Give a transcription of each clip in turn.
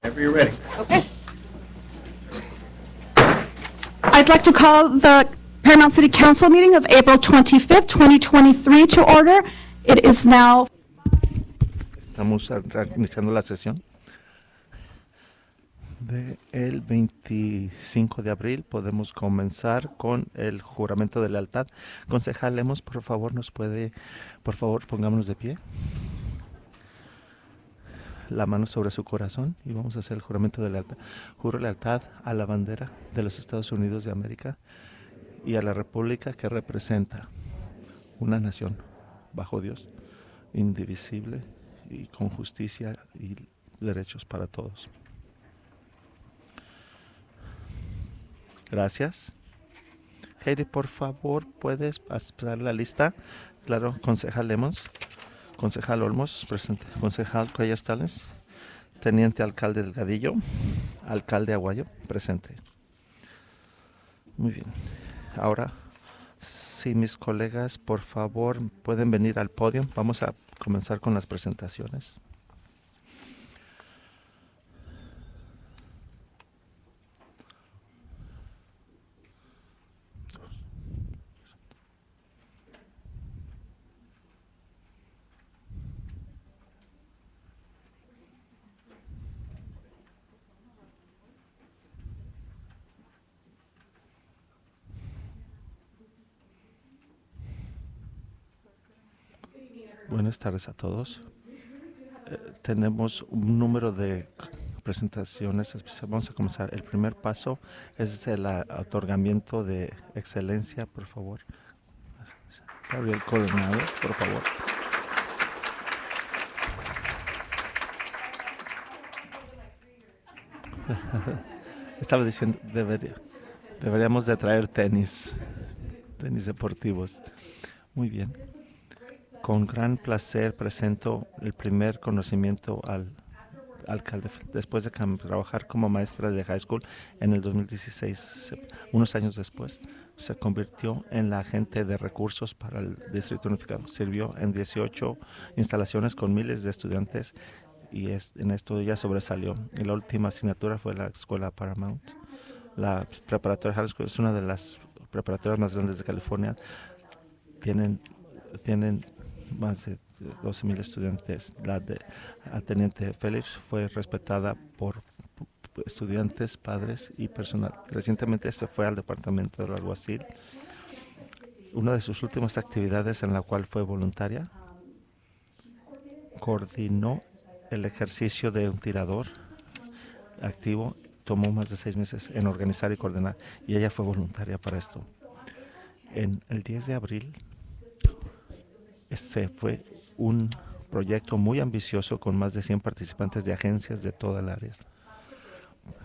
Whenever you're ready. Okay. I'd like to call the Paramount City Council meeting of April 25th, 2023 to order. It is now. Estamos iniciando la sesión del 25 de abril. Podemos comenzar con el juramento de lealtad. Concejal Lemos, por favor, pongámonos de pie. La mano sobre su corazón y vamos a hacer el juramento de lealtad. Juro lealtad a la bandera de los Estados Unidos de América y a la república que representa una nación bajo Dios, indivisible y con justicia y derechos para todos. Gracias. Heidi, por favor, ¿puedes pasar la lista? Claro, concejal Lemos. Concejal Olmos, presente. Concejal Cuellas Tales. Teniente alcalde Delgadillo. Alcalde Aguayo, presente. Muy bien. Ahora, si mis colegas, por favor, pueden venir al podio. Vamos a comenzar con las presentaciones. Buenas tardes a todos. Tenemos un número de presentaciones especiales. Vamos a comenzar. El primer paso es el otorgamiento de excelencia, por favor. Abril, coordinador, por favor. Estaba diciendo, deberíamos de traer tenis deportivos. Muy bien. Con gran placer presento el primer conocimiento al alcalde. Después de trabajar como maestra de high school en el 2016, unos años después, se convirtió en la agente de recursos para el Distrito Unificado. Sirvió en 18 instalaciones con miles de estudiantes y en esto ya sobresalió. Y la última asignatura fue la escuela Paramount. La preparatoria high school es una de las preparatorias más grandes de California. Tienen más de 12,000 estudiantes. La de Teniente Phillips fue respetada por estudiantes, padres y personal. Recientemente se fue al departamento del alguacil. Una de sus últimas actividades en la cual fue voluntaria, coordinó el ejercicio de un tirador activo. Tomó más de 6 meses en organizar y coordinar y ella fue voluntaria para esto. En el 10 de abril, fue un proyecto muy ambicioso con más de 100 participantes de agencias de toda el área.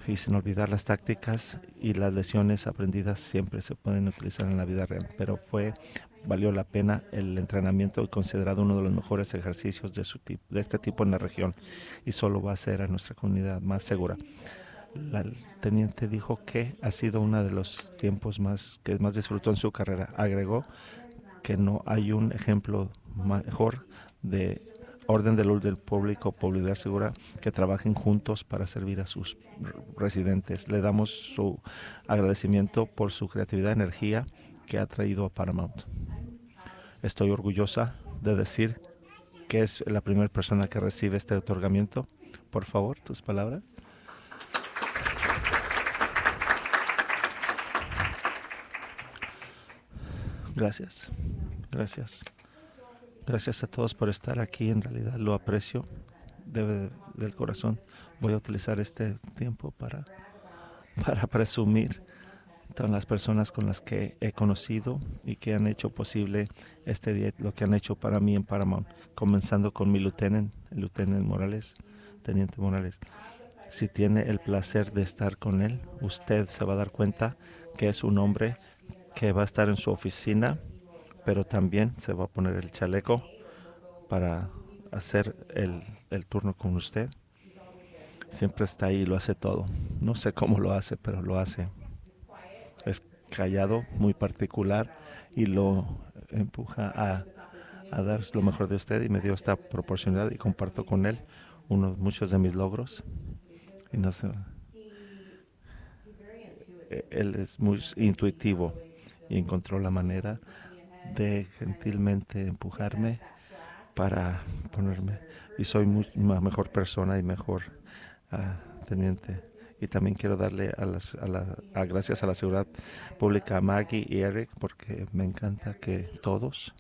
Y sin olvidar las tácticas y las lecciones aprendidas siempre se pueden utilizar en la vida real, pero valió la pena el entrenamiento y considerado uno de los mejores ejercicios de este tipo en la región y solo va a hacer a nuestra comunidad más segura. La teniente dijo que ha sido uno de los tiempos que más disfrutó en su carrera. Agregó que no hay un ejemplo mejor de orden del público, publicidad segura, que trabajen juntos para servir a sus residentes. Le damos su agradecimiento por su creatividad y energía que ha traído a Paramount. Estoy orgullosa de decir que es la primera persona que recibe este otorgamiento. Por favor, tus palabras. Gracias. Gracias a todos por estar aquí. En realidad lo aprecio del corazón. Voy a utilizar este tiempo para presumir todas las personas con las que he conocido y que han hecho posible este día, lo que han hecho para mí en Paramount, comenzando con mi el lieutenant Morales, teniente Morales. Si tiene el placer de estar con él, usted se va a dar cuenta que es un hombre que va a estar en su oficina, pero también se va a poner el chaleco para hacer el turno con usted. Siempre está ahí y lo hace todo. No sé cómo lo hace, pero lo hace. Es callado, muy particular y lo empuja a dar lo mejor de usted y me dio esta proporcionalidad y comparto con él muchos de mis logros. y no sé, él es muy intuitivo y encontró la manera de gentilmente empujarme para ponerme, y soy una mejor persona y mejor teniente. Y también quiero darle gracias a la seguridad pública, a Maggie y Eric, porque me encanta que todos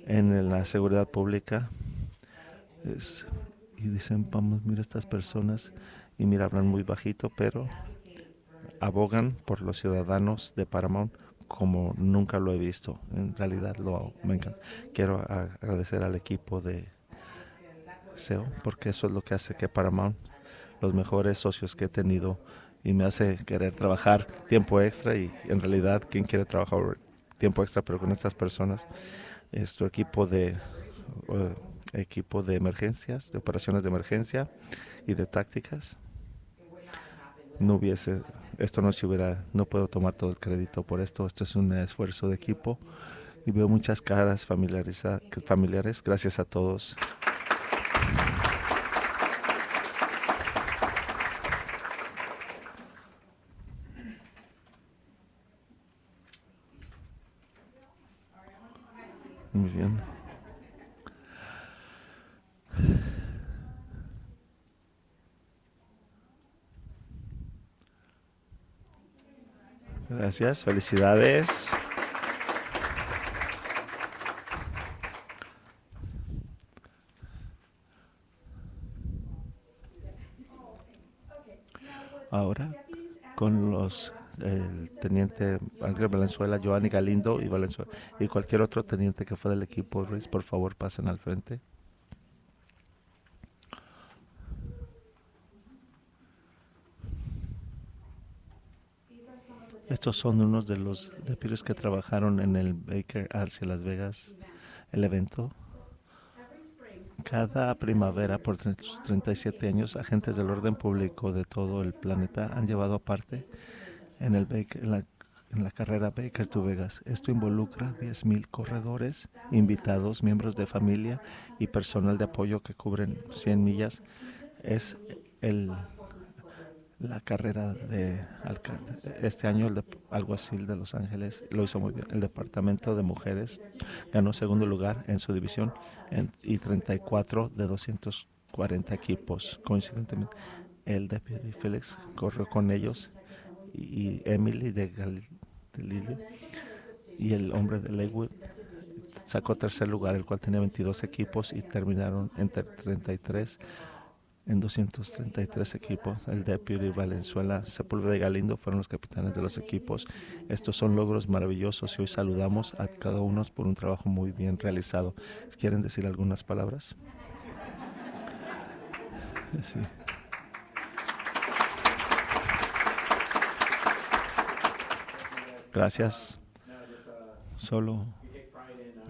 en la seguridad pública es, y dicen, vamos, mira estas personas, y mira, hablan muy bajito, pero abogan por los ciudadanos de Paramount como nunca lo he visto. En realidad me encanta. Quiero agradecer al equipo de SEO porque eso es lo que hace que Paramount, los mejores socios que he tenido, y me hace querer trabajar tiempo extra, y en realidad quien quiere trabajar tiempo extra pero con estas personas es tu eh, equipo de emergencias, de operaciones de emergencia y de tácticas. No hubiese, esto no se hubiera, no puedo tomar todo el crédito por esto. Esto es un esfuerzo de equipo y veo muchas caras familiares. Gracias a todos. Muy bien. Gracias, felicidades. Ahora con el teniente Ángel Valenzuela, Giovanni Galindo y Valenzuela y cualquier otro teniente que fue del equipo, Ruiz, por favor pasen al frente. Estos son unos de los deputies que trabajaron en el Baker hacia Las Vegas, el evento. Cada primavera por 37 años, agentes del orden público de todo el planeta han llevado parte en la carrera Baker to Vegas. Esto involucra 10,000 corredores, invitados, miembros de familia y personal de apoyo que cubren 100 millas. Es el la carrera de alcalde. Este año el alguacil de Los Ángeles lo hizo muy bien. El departamento de mujeres ganó segundo lugar en su división y 34 de 240 equipos. Coincidentemente, el deputy Felix corrió con ellos, y Emily de Lily y el hombre de Lakewood sacó tercer lugar, el cual tenía 22 equipos, y terminaron entre 33 en 233 equipos. El deputy Valenzuela, Sepúlveda y Galindo fueron los capitanes de los equipos. Estos son logros maravillosos y hoy saludamos a cada uno por un trabajo muy bien realizado. ¿Quieren decir algunas palabras? Sí. Gracias. Solo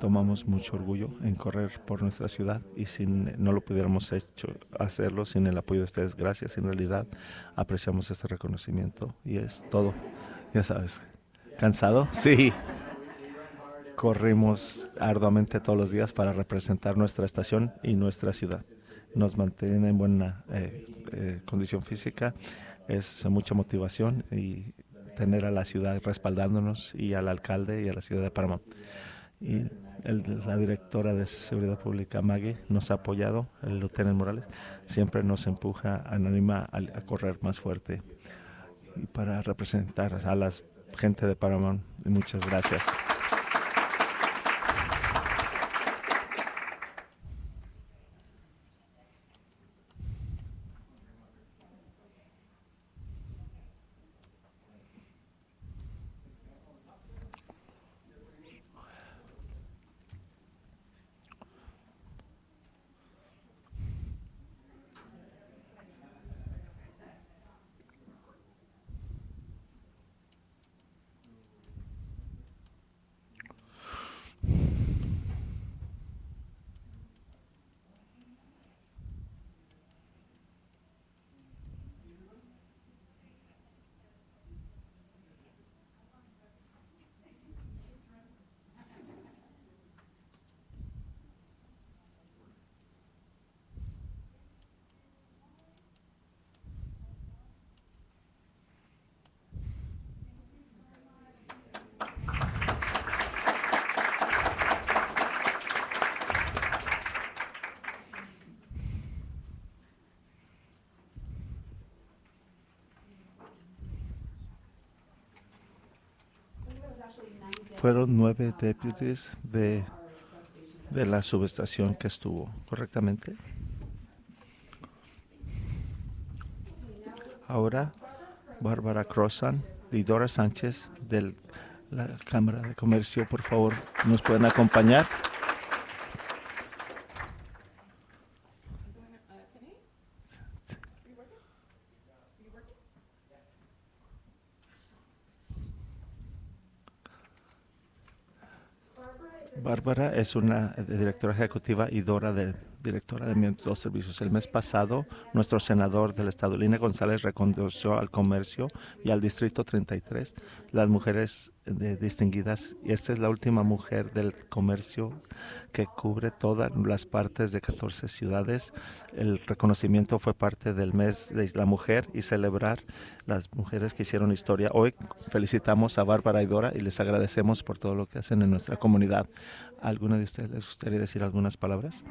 tomamos mucho orgullo en correr por nuestra ciudad, y no lo pudiéramos hacerlo sin el apoyo de ustedes. Gracias. En realidad apreciamos este reconocimiento y es todo. Ya sabes. ¿Cansado? Sí. Corrimos arduamente todos los días para representar nuestra estación y nuestra ciudad. Nos mantiene en buena condición física. Es mucha motivación, y tener a la ciudad respaldándonos, y al alcalde y a la ciudad de Paramount. Y la directora de Seguridad Pública, Maggie, nos ha apoyado. El lieutenant Morales siempre nos empuja, anima a correr más fuerte y para representar a la gente de Paramount. Y muchas gracias. Fueron 9 deputies de la subestación que estuvo, ¿correctamente? Ahora, Bárbara Crossan y Dora Sánchez de la Cámara de Comercio, por favor, ¿nos pueden acompañar? Bárbara es una directora ejecutiva y Dora directora de los servicios. El mes pasado, nuestro senador del estado, Lina González, reconoció al comercio y al distrito 33 las mujeres distinguidas. Y esta es la última mujer del comercio que cubre todas las partes de 14 ciudades. El reconocimiento fue parte del mes de la mujer y celebrar las mujeres que hicieron historia. Hoy felicitamos a Bárbara y Dora y les agradecemos por todo lo que hacen en nuestra comunidad. ¿Alguna de ustedes les gustaría decir algunas palabras?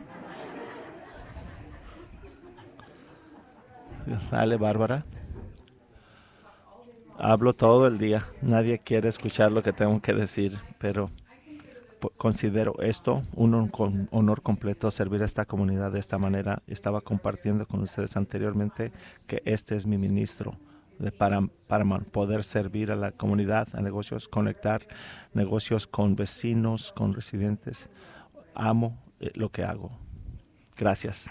Dale, Bárbara. Hablo todo el día. Nadie quiere escuchar lo que tengo que decir, pero considero esto un honor completo servir a esta comunidad de esta manera. Estaba compartiendo con ustedes anteriormente que este es mi ministro de Paramount, poder servir a la comunidad, a negocios, conectar negocios con vecinos, con residentes. Amo lo que hago. Gracias.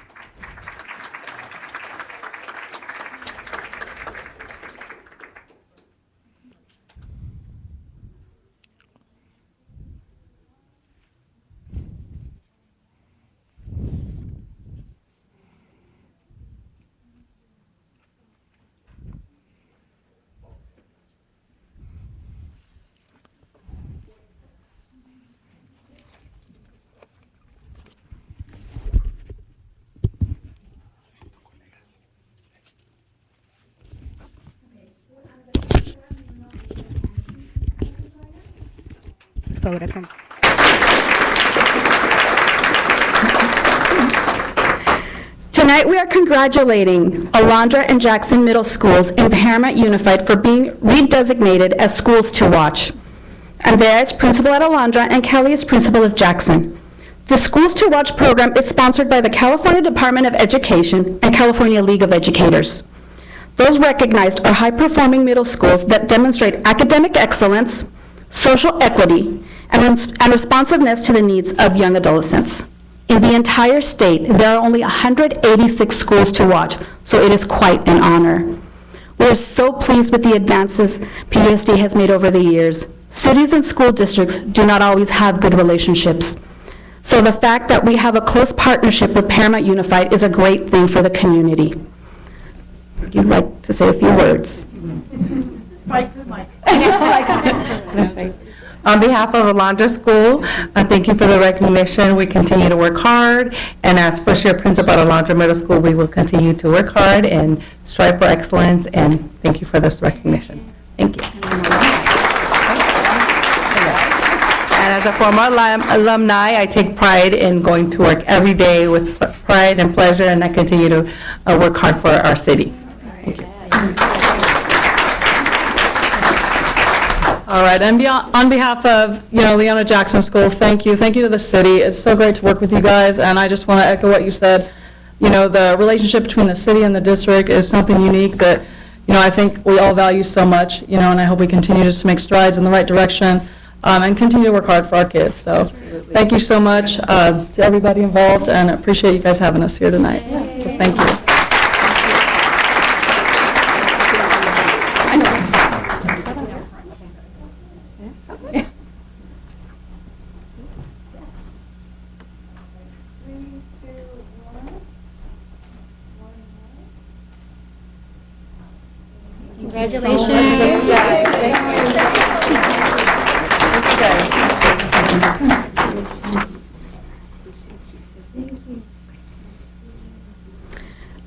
Tonight we are congratulating Alondra and Jackson Middle Schools in Paramount Unified for being redesignated as schools to watch. Andrea is principal at Alondra and Kelly is principal of Jackson. The Schools to Watch program is sponsored by the California Department of Education and California League of Educators. Those recognized are high-performing middle schools that demonstrate academic excellence, social equity, and responsiveness to the needs of young adolescents. In the entire state, there are only 186 schools to watch, so it is quite an honor. We are so pleased with the advances PUSD has made over the years. Cities and school districts do not always have good relationships. So the fact that we have a close partnership with Paramount Unified is a great thing for the community. Would you like to say a few words? On behalf of Alondra School, thank you for the recognition. We continue to work hard, and as first-year principal at Alondra Middle School, we will continue to work hard and strive for excellence, and thank you for this recognition. Thank you. And as a former alumni, I take pride in going to work every day with pride and pleasure, and I continue to work hard for our city. Thank you. All right, and on behalf of, Leona Jackson School, thank you. Thank you to the city. It's so great to work with you guys, and I just want to echo what you said. The relationship between the city and the district is something unique that, I think we all value so much, and I hope we continue just to make strides in the right direction and continue to work hard for our kids. So thank you so much to everybody involved, and I appreciate you guys having us here tonight. So thank you.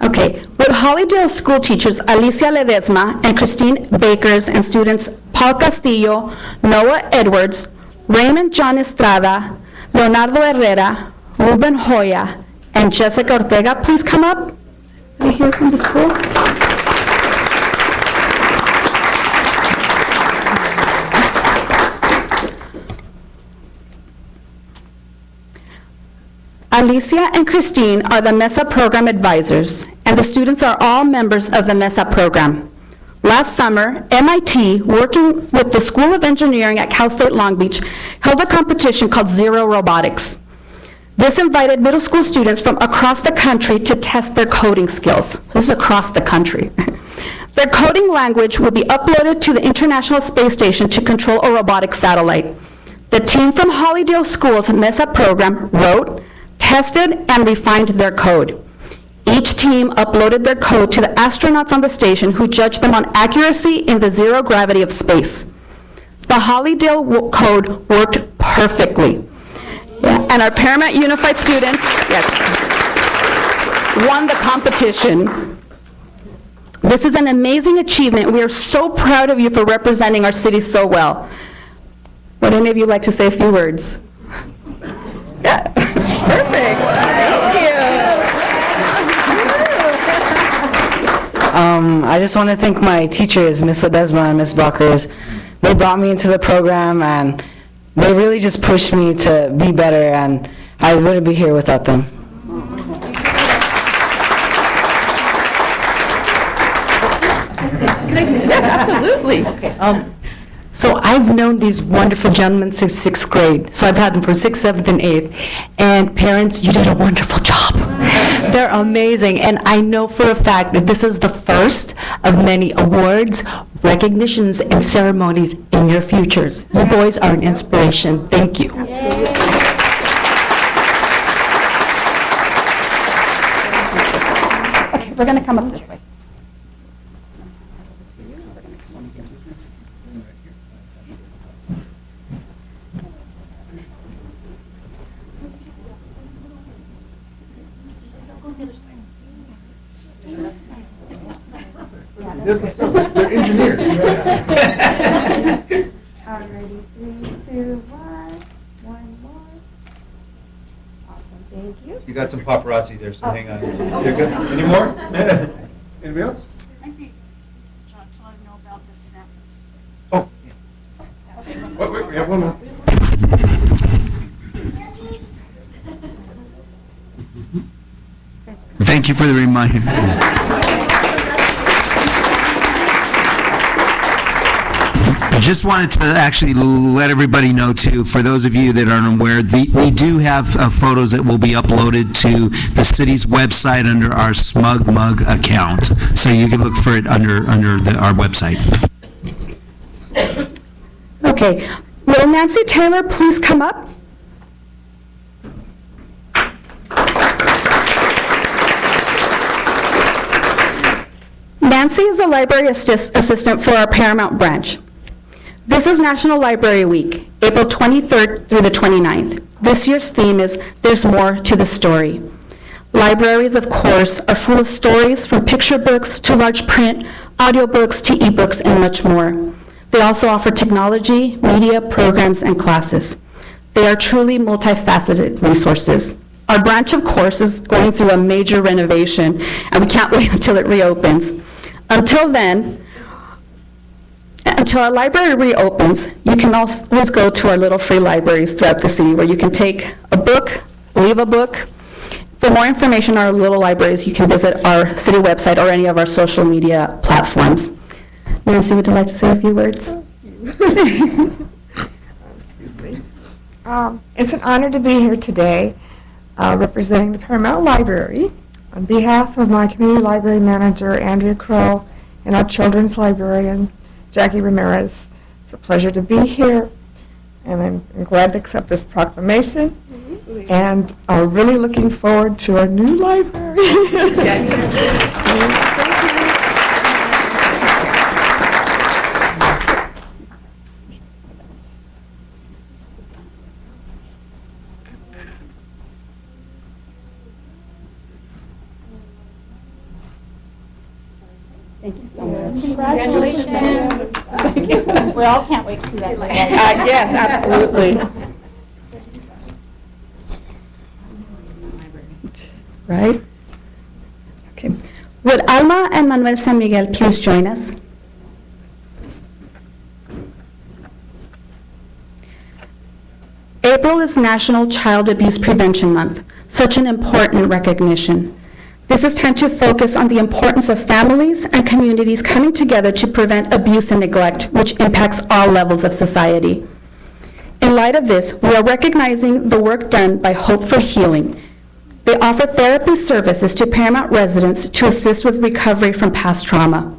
Okay, with Hollydale school teachers Alicia Ledesma and Christine Bakers and students Paul Castillo, Noah Edwards, Raymond John Estrada, Leonardo Herrera, Ruben Hoya, and Jessica Ortega, please come up and hear from the school. Alicia and Christine are the MESA program advisors, and the students are all members of the MESA program. Last summer, MIT, working with the School of Engineering at Cal State Long Beach, held a competition called Zero Robotics. This invited middle school students from across the country to test their coding skills. This is across the country. Their coding language will be uploaded to the International Space Station to control a robotic satellite. The team from Hollydale School's MESA program wrote, tested, and refined their code. Each team uploaded their code to the astronauts on the station who judged them on accuracy in the zero gravity of space. The Hollydale code worked perfectly. Yeah, and our Paramount Unified students, yes, won the competition. This is an amazing achievement. We are so proud of you for representing our city so well. Would any of you like to say a few words? Yeah, perfect. Thank you. I just want to thank my teachers, Miss Ledesma and Miss Buckers. They brought me into the program, and they really just pushed me to be better, and I wouldn't be here without them. Yes, absolutely. Okay. So I've known these wonderful gentlemen since 6th grade. So I've had them for 6th, 7th, and 8th. And parents, you did a wonderful job. They're amazing. And I know for a fact that this is the first of many awards, recognitions, and ceremonies in your futures. You boys are an inspiration. Thank you. Okay, we're going to come up this way. They're engineers. Alrighty, 3, 2, 1. One more. Awesome, thank you. You got some paparazzi there, so hang on. You're good. Any more? Anybody else? Maybe John, tell him know about the snap. Oh, yeah. Wait, we have one more. Thank you for the reminder. I just wanted to actually let everybody know, too, for those of you that aren't aware, we do have photos that will be uploaded to the city's website under our Smug Mug account. So you can look for it under our website. Okay, will Nancy Taylor please come up? Nancy is a library assistant for our Paramount branch. This is National Library Week, April 23rd through the 29th. This year's theme is There's More to the Story. Libraries, of course, are full of stories from picture books to large print, audiobooks to ebooks, and much more. They also offer technology, media, programs, and classes. They are truly multifaceted resources. Our branch, of course, is going through a major renovation, and we can't wait until it reopens. Until then, until our library reopens, you can always go to our little free libraries throughout the city where you can take a book, leave a book. For more information on our little libraries, you can visit our city website or any of our social media platforms. Nancy, would you like to say a few words? Excuse me. It's an honor to be here today, representing the Paramount Library. On behalf of my community library manager, Andrea Crow, and our children's librarian, Jackie Ramirez, it's a pleasure to be here, and I'm glad to accept this proclamation, and I'm really looking forward to our new library. Thank you so much. Congratulations. We all can't wait to see that. Yes, absolutely. Right? Okay. Would Alma and Manuel San Miguel please join us? April is National Child Abuse Prevention Month, such an important recognition. This is time to focus on the importance of families and communities coming together to prevent abuse and neglect, which impacts all levels of society. In light of this, we are recognizing the work done by Hope for Healing. They offer therapy services to Paramount residents to assist with recovery from past trauma.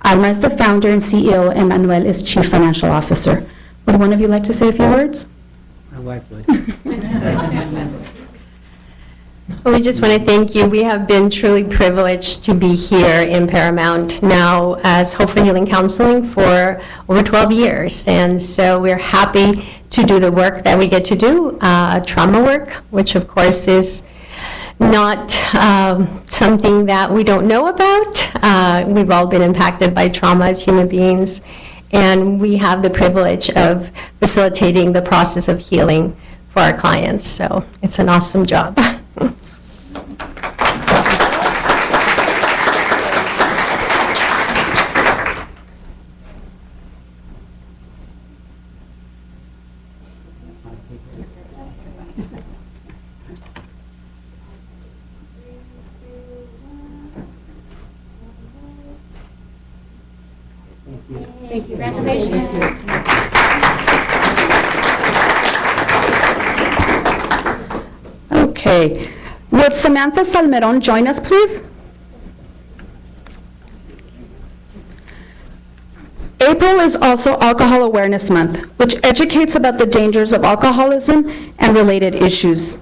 Alma is the founder and CEO, and Manuel is Chief Financial Officer. Would one of you like to say a few words? My wife would. Well, we just want to thank you. We have been truly privileged to be here in Paramount now as Hope for Healing Counseling for over 12 years. And so we're happy to do the work that we get to do, trauma work, which of course is not something that we don't know about. We've all been impacted by trauma as human beings, and we have the privilege of facilitating the process of healing for our clients. So it's an awesome job. Okay. Would Samantha Salmeron join us, please? April is also Alcohol Awareness Month, which educates about the dangers of alcoholism and related issues.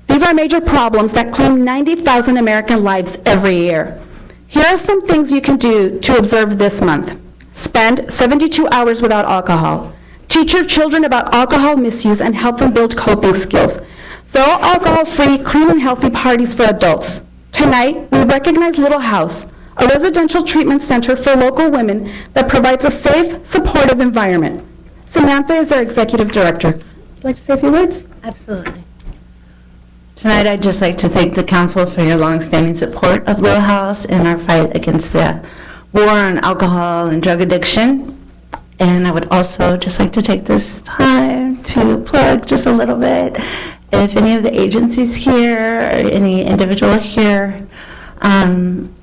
These are major problems that claim 90,000 American lives every year. Here are some things you can do to observe this month. Spend 72 hours without alcohol. Teach your children about alcohol misuse and help them build coping skills. Throw alcohol-free, clean and healthy parties for adults. Tonight, we recognize Little House, a residential treatment center for local women that provides a safe, supportive environment. Samantha is our executive director. Would you like to say a few words? Absolutely. Tonight, I'd just like to thank the council for your longstanding support of Little House in our fight against the war on alcohol and drug addiction. And I would also just like to take this time to plug just a little bit. If any of the agencies here, or any individual here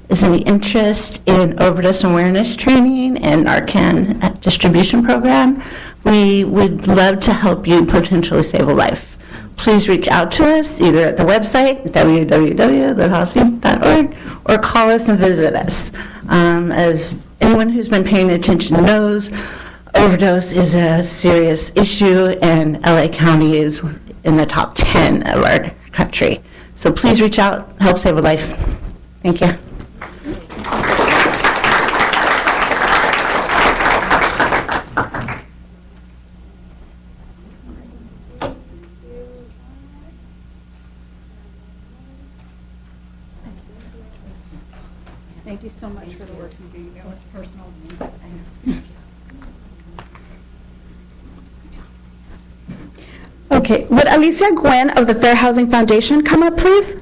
is any interest in overdose awareness training and Narcan distribution program, we would love to help you potentially save a life. Please reach out to us either at the website, www.littlehousing.org, or call us and visit us. As anyone who's been paying attention knows, overdose is a serious issue, and LA County is in the top 10 of our country. So please reach out, help save a life. Thank you. Thank you so much for the work you do. You know, it's personal. Okay, would Alicia Gwen of the Fair Housing Foundation come up, please?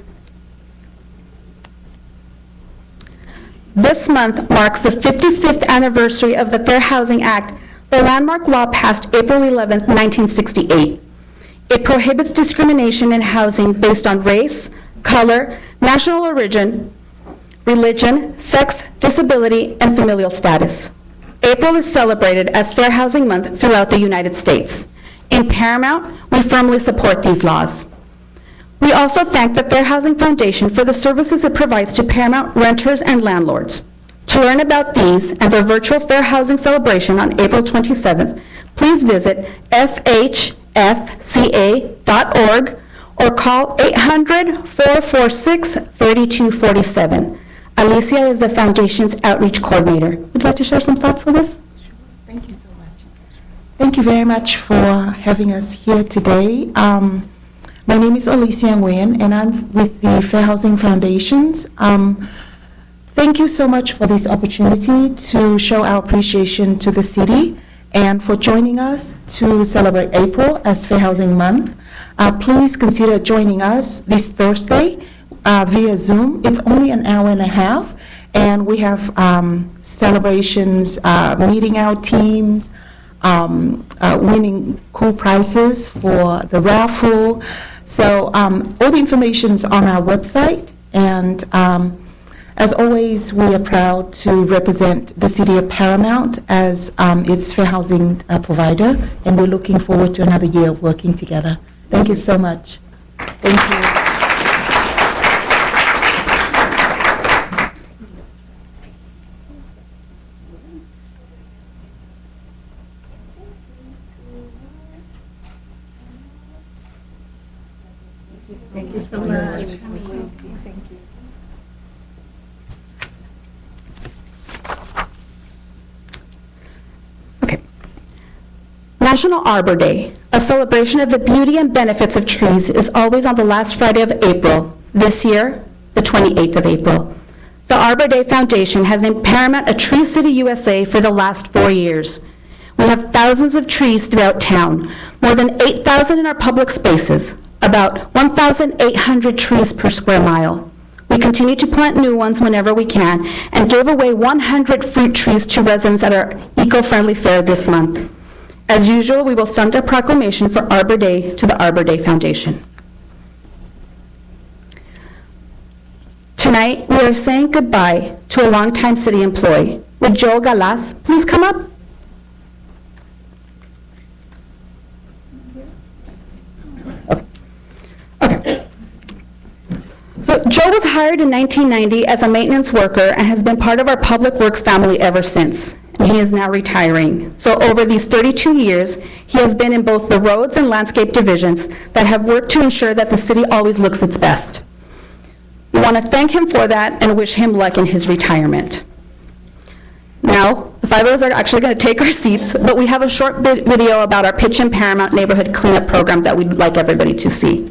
This month marks the 55th anniversary of the Fair Housing Act, the landmark law passed April 11, 1968. It prohibits discrimination in housing based on race, color, national origin, religion, sex, disability, and familial status. April is celebrated as Fair Housing Month throughout the United States. In Paramount, we firmly support these laws. We also thank the Fair Housing Foundation for the services it provides to Paramount renters and landlords. To learn about these and their virtual Fair Housing celebration on April 27th, please visit fhfca.org or call 800-446-3247. Alicia is the Foundation's outreach coordinator. Would you like to share some thoughts with us? Thank you so much. Thank you very much for having us here today. My name is Alicia Nguyen, and I'm with the Fair Housing Foundations. Thank you so much for this opportunity to show our appreciation to the city and for joining us to celebrate April as Fair Housing Month. Please consider joining us this Thursday via Zoom. It's only an hour and a half, and we have celebrations, meeting our teams, winning cool prizes for the raffle. So all the information's on our website, and as always, we are proud to represent the city of Paramount as its fair housing provider, and we're looking forward to another year of working together. Thank you so much. Thank you. Thank you so much. Okay. National Arbor Day, a celebration of the beauty and benefits of trees, is always on the last Friday of April. This year, the 28th of April. The Arbor Day Foundation has named Paramount a Tree City USA for the last 4 years. We have thousands of trees throughout town, more than 8,000 in our public spaces, about 1,800 trees per square mile. We continue to plant new ones whenever we can and gave away 100 fruit trees to residents at our eco-friendly fair this month. As usual, we will send a proclamation for Arbor Day to the Arbor Day Foundation. Tonight, we are saying goodbye to a longtime city employee. Would Joe Galas please come up? Okay. So Joe was hired in 1990 as a maintenance worker and has been part of our Public Works family ever since. And he is now retiring. So over these 32 years, he has been in both the roads and landscape divisions that have worked to ensure that the city always looks its best. We want to thank him for that and wish him luck in his retirement. Now, the five of us are actually going to take our seats, but we have a short video about our Pitch and Paramount neighborhood cleanup program that we'd like everybody to see.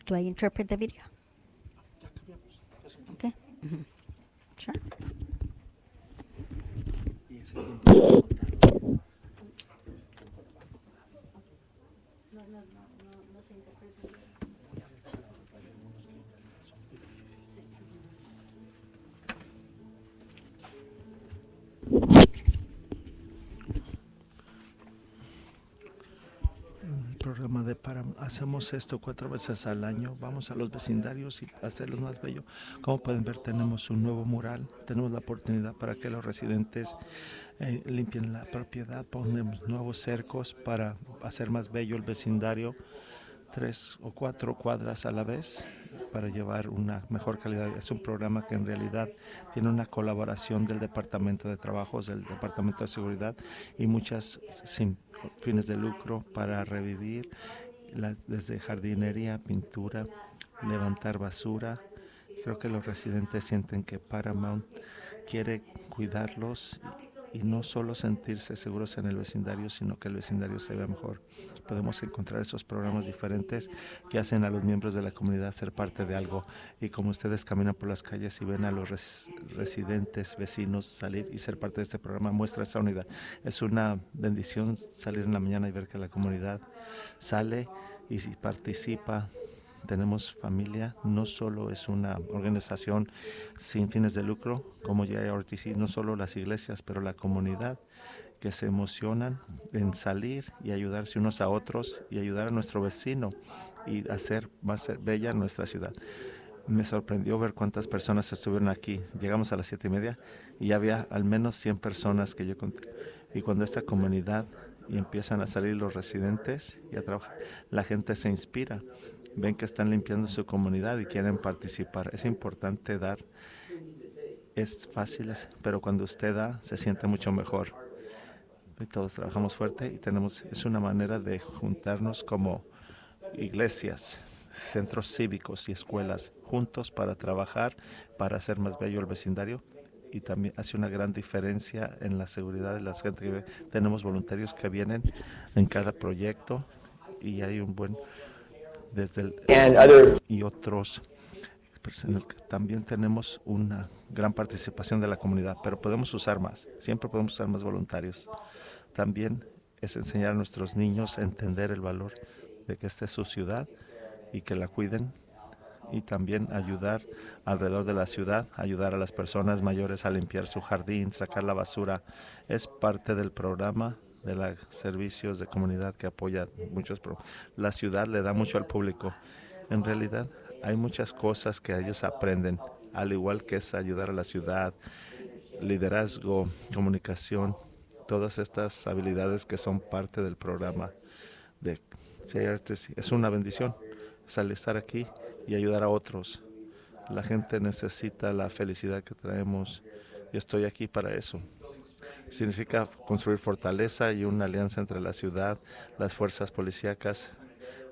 Do I interpret the video? Okay. Sure. Programa de Paramount. Hacemos esto 4 veces al año. Vamos a los vecindarios y hacerlos más bello. Como pueden ver, tenemos un nuevo mural. Tenemos la oportunidad para que los residentes limpien la propiedad. Ponemos nuevos cercos para hacer más bello el vecindario. 3 o 4 cuadras a la vez para llevar una mejor calidad. Es un programa que en realidad tiene una colaboración del Departamento de Trabajos, del Departamento de Seguridad y muchas sin fines de lucro para revivir desde jardinería, pintura, levantar basura. Creo que los residentes sienten que Paramount quiere cuidarlos y no solo sentirse seguros en el vecindario, sino que el vecindario se vea mejor. Podemos encontrar esos programas diferentes que hacen a los miembros de la comunidad ser parte de algo. Y como ustedes caminan por las calles y ven a los residentes, vecinos salir y ser parte de este programa, muestra esa unidad. Es una bendición salir en la mañana y ver que la comunidad sale y participa. Tenemos familia, no solo es una organización sin fines de lucro como JRTC, no solo las iglesias, pero la comunidad que se emocionan en salir y ayudarse unos a otros y ayudar a nuestro vecino y hacer más bella nuestra ciudad. Me sorprendió ver cuántas personas estuvieron aquí. Llegamos a las 7:30 y había al menos 100 personas que yo conté. Y cuando esta comunidad y empiezan a salir los residentes y a trabajar, la gente se inspira. Ven que están limpiando su comunidad y quieren participar. Es importante dar. Es fácil, pero cuando usted da, se siente mucho mejor. Y todos trabajamos fuerte y es una manera de juntarnos como iglesias, centros cívicos y escuelas juntos para trabajar, para hacer más bello el vecindario. Y también hace una gran diferencia en la seguridad de la gente que ve. Tenemos voluntarios que vienen en cada proyecto y hay un buen y otros. También tenemos una gran participación de la comunidad, pero podemos usar más. Siempre podemos usar más voluntarios. También es enseñar a nuestros niños a entender el valor de que esta es su ciudad y que la cuiden, y también ayudar alrededor de la ciudad, ayudar a las personas mayores a limpiar su jardín, sacar la basura. Es parte del programa de los servicios de comunidad que apoya muchos. La ciudad le da mucho al público. En realidad, hay muchas cosas que ellos aprenden, al igual que es ayudar a la ciudad, liderazgo, comunicación, todas estas habilidades que son parte del programa de CRTC. Es una bendición al estar aquí y ayudar a otros. La gente necesita la felicidad que traemos. Yo estoy aquí para eso. Significa construir fortaleza y una alianza entre la ciudad, las fuerzas policíacas,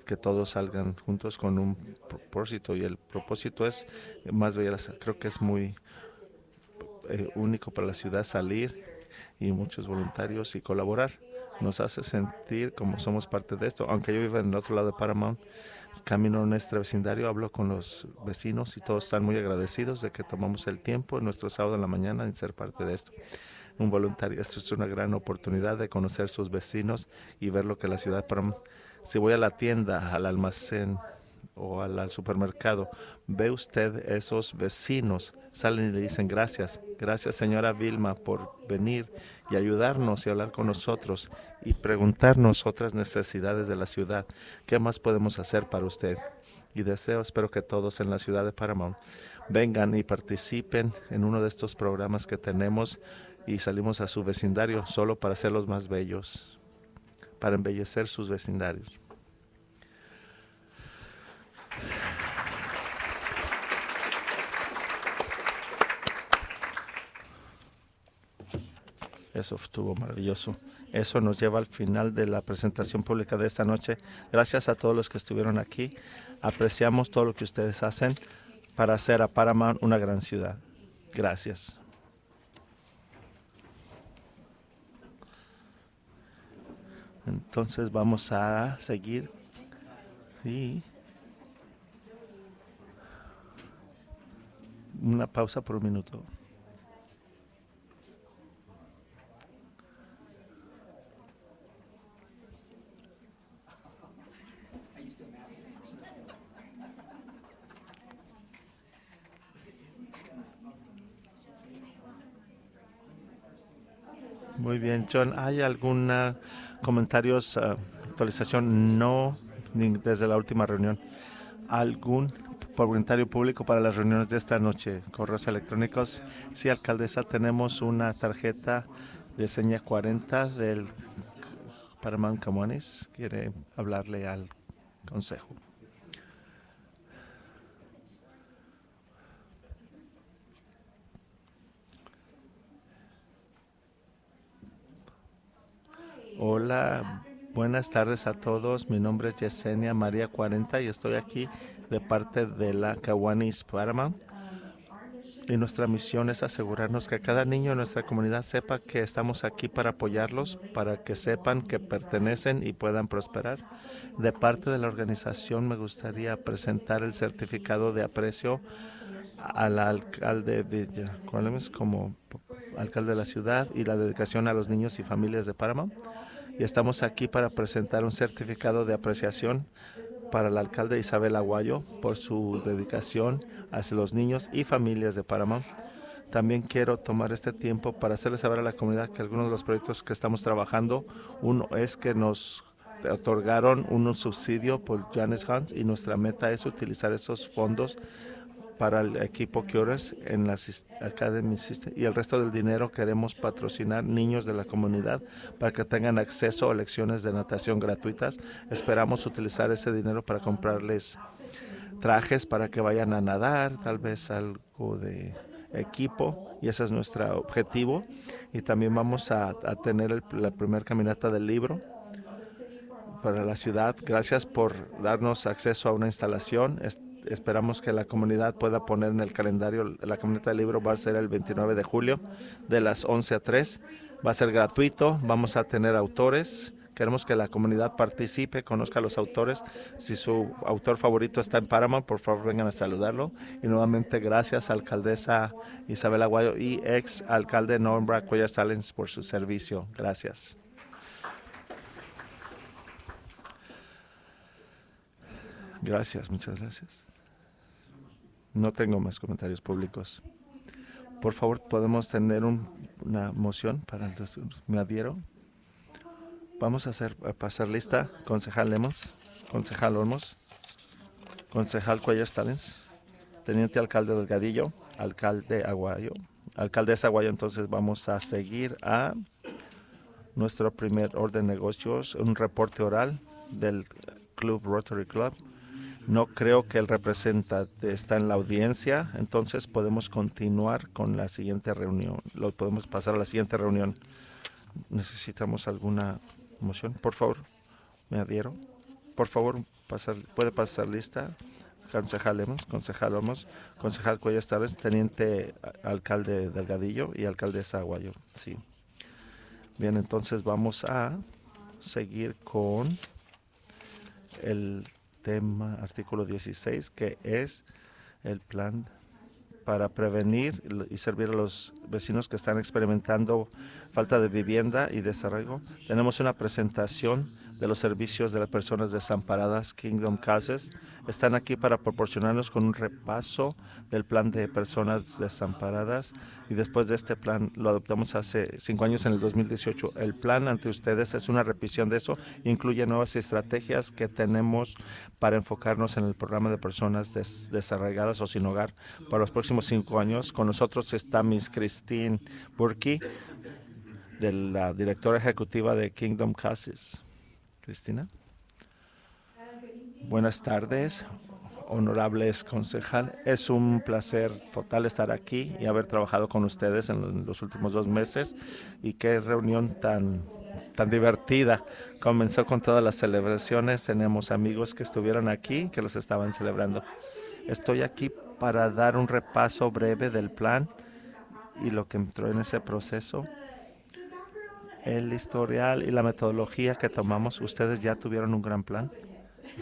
que todos salgan juntos con un propósito, y el propósito es más belleza. Creo que es muy único para la ciudad salir y muchos voluntarios y colaborar. Nos hace sentir como somos parte de esto. Aunque yo vivo en el otro lado de Paramount, camino en nuestro vecindario, hablo con los vecinos y todos están muy agradecidos de que tomamos el tiempo en nuestro sábado en la mañana en ser parte de esto. Un voluntario, esto es una gran oportunidad de conocer sus vecinos y ver lo que la ciudad de Paramount. Si voy a la tienda, al almacén o al supermercado, ve usted esos vecinos, salen y le dicen gracias, gracias señora Vilma por venir y ayudarnos y hablar con nosotros y preguntarnos otras necesidades de la ciudad. ¿Qué más podemos hacer para usted? Y espero que todos en la ciudad de Paramount vengan y participen en uno de estos programas que tenemos y salimos a su vecindario solo para hacerlos más bellos, para embellecer sus vecindarios. Eso estuvo maravilloso. Eso nos lleva al final de la presentación pública de esta noche. Gracias a todos los que estuvieron aquí. Apreciamos todo lo que ustedes hacen para hacer a Paramount una gran ciudad. Gracias. Entonces vamos a seguir y una pausa por un minuto. Muy bien, John, ¿hay alguna comentarios, actualización? No, ni desde la última reunión. ¿Algún comentario público para las reuniones de esta noche? ¿Correos electrónicos? Sí, alcaldesa, tenemos una tarjeta de seña 40 del Paramount Comunes. ¿Quiere hablarle al consejo? Hola, buenas tardes a todos. Mi nombre es Yesenia María 40 y estoy aquí de parte de la Kiwanis Paramount. Y nuestra misión es asegurarnos que cada niño en nuestra comunidad sepa que estamos aquí para apoyarlos, para que sepan que pertenecen y puedan prosperar. De parte de la organización me gustaría presentar el certificado de aprecio al alcalde Villacuales como alcalde de la ciudad y la dedicación a los niños y familias de Paramount. Y estamos aquí para presentar un certificado de apreciación para el alcalde Isabel Aguayo por su dedicación hacia los niños y familias de Paramount. También quiero tomar este tiempo para hacerles saber a la comunidad que algunos de los proyectos que estamos trabajando, uno es que nos otorgaron un subsidio por Janice Hunt y nuestra meta es utilizar esos fondos para el equipo Cures en la Academy System, y el resto del dinero queremos patrocinar niños de la comunidad para que tengan acceso a lecciones de natación gratuitas. Esperamos utilizar ese dinero para comprarles trajes para que vayan a nadar, tal vez algo de equipo, y ese es nuestro objetivo. Y también vamos a tener la primera caminata del libro para la ciudad. Gracias por darnos acceso a una instalación. Esperamos que la comunidad pueda poner en el calendario. La caminata del libro va a ser el 29 de julio de las 11 a 3. Va a ser gratuito. Vamos a tener autores. Queremos que la comunidad participe, conozca a los autores. Si su autor favorito está en Paramount, por favor vengan a saludarlo. Y nuevamente gracias a alcaldesa Isabel Aguayo y ex alcalde Norm Cuellar Salens por su servicio. Gracias. Gracias, muchas gracias. No tengo más comentarios públicos. Por favor, ¿podemos tener una moción para el... ¿Me adhiero? Vamos a pasar lista. Concejal Lemos, concejal Olmos, concejal Cuellar Talens, teniente alcalde Delgadillo, alcalde Aguayo, alcaldesa Aguayo. Entonces vamos a seguir a nuestro primer orden de negocios, un reporte oral del Club Rotary Club. No creo que el representante está en la audiencia, entonces podemos continuar con la siguiente reunión. Lo podemos pasar a la siguiente reunión. ¿Necesitamos alguna moción? Por favor, me adhiero. Por favor, puede pasar lista. Concejal Lemos, concejal Olmos, concejal Cuellar Talens, teniente alcalde Delgadillo y alcaldesa Aguayo. Sí. Bien, entonces vamos a seguir con el tema artículo 16, que es el plan para prevenir y servir a los vecinos que están experimentando falta de vivienda y desarrollo. Tenemos una presentación de los servicios de las personas desamparadas, Kingdom Casas. Están aquí para proporcionarnos con un repaso del plan de personas desamparadas, y después de este plan lo adoptamos hace 5 años, en el 2018. El plan ante ustedes es una revisión de eso, incluye nuevas estrategias que tenemos para enfocarnos en el programa de personas desarraigadas o sin hogar para los próximos 5 años. Con nosotros está Miss Christine Burki, de la directora ejecutiva de Kingdom Casas. Cristina. Buenas tardes, honorables concejal. Es un placer total estar aquí y haber trabajado con ustedes en los últimos 2 meses. Y qué reunión tan divertida. Comenzó con todas las celebraciones. Tenemos amigos que estuvieron aquí, que los estaban celebrando. Estoy aquí para dar un repaso breve del plan y lo que entró en ese proceso. El historial y la metodología que tomamos. Ustedes ya tuvieron un gran plan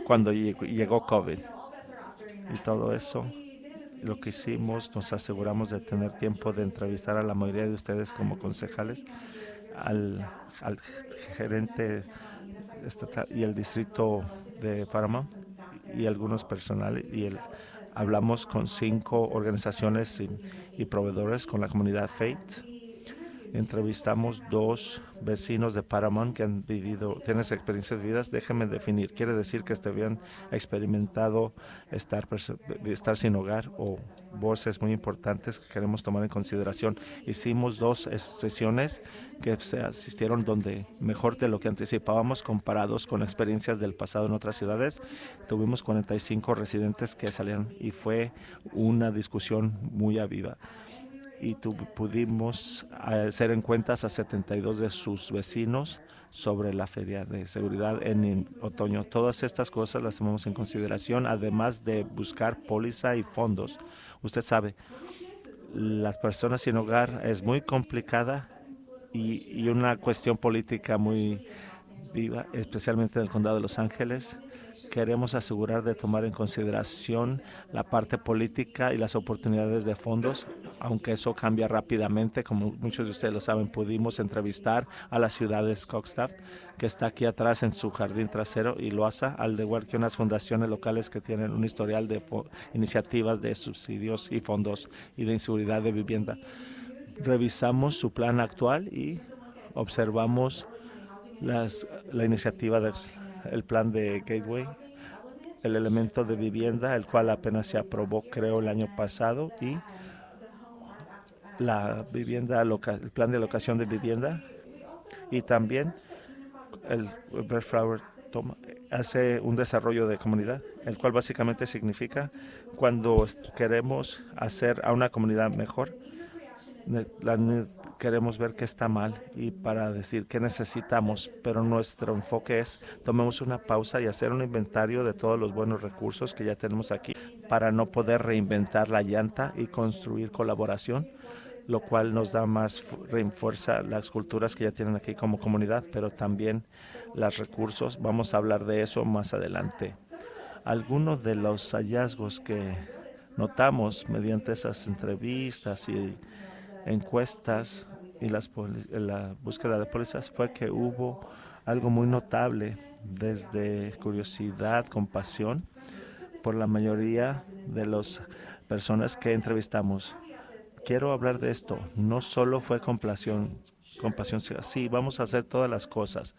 cuando llegó COVID y todo eso. Lo que hicimos, nos aseguramos de tener tiempo de entrevistar a la mayoría de ustedes como concejales, al gerente estatal y el distrito de Paramount y algunos personales, y hablamos con 5 organizaciones y proveedores con la comunidad Fate. Entrevistamos 2 vecinos de Paramount que tienen experiencias vividas. Déjenme definir. Quiere decir que habían experimentado estar sin hogar o voces muy importantes que queremos tomar en consideración. Hicimos 2 sesiones que se asistieron donde mejor de lo que anticipábamos comparados con experiencias del pasado en otras ciudades. Tuvimos 45 residentes que salieron y fue una discusión muy viva. Y pudimos hacer encuestas a 72 de sus vecinos sobre la feria de seguridad en otoño. Todas estas cosas las tomamos en consideración, además de buscar póliza y fondos. Usted sabe, las personas sin hogar es muy complicada y una cuestión política muy viva, especialmente en el condado de Los Ángeles. Queremos asegurar de tomar en consideración la parte política y las oportunidades de fondos, aunque eso cambia rápidamente. Como muchos de ustedes lo saben, pudimos entrevistar a la ciudad de Scottsdale, que está aquí atrás en su jardín trasero, y Loaza, al igual que unas fundaciones locales que tienen un historial de iniciativas de subsidios y fondos y de inseguridad de vivienda. Revisamos su plan actual y observamos la iniciativa del plan de Gateway, el elemento de vivienda, el cual apenas se aprobó, creo, el año pasado, y la vivienda, el plan de locación de vivienda, y también el Flower hace un desarrollo de comunidad, el cual básicamente significa cuando queremos hacer a una comunidad mejor, queremos ver qué está mal y para decir qué necesitamos, pero nuestro enfoque es tomemos una pausa y hacer un inventario de todos los buenos recursos que ya tenemos aquí para no poder reinventar la llanta y construir colaboración, lo cual nos da más refuerza las culturas que ya tienen aquí como comunidad, pero también los recursos. Vamos a hablar de eso más adelante. Algunos de los hallazgos que notamos mediante esas entrevistas y encuestas y la búsqueda de pólizas fue que hubo algo muy notable, desde curiosidad, compasión, por la mayoría de las personas que entrevistamos. Quiero hablar de esto. No solo fue compasión, sí, vamos a hacer todas las cosas.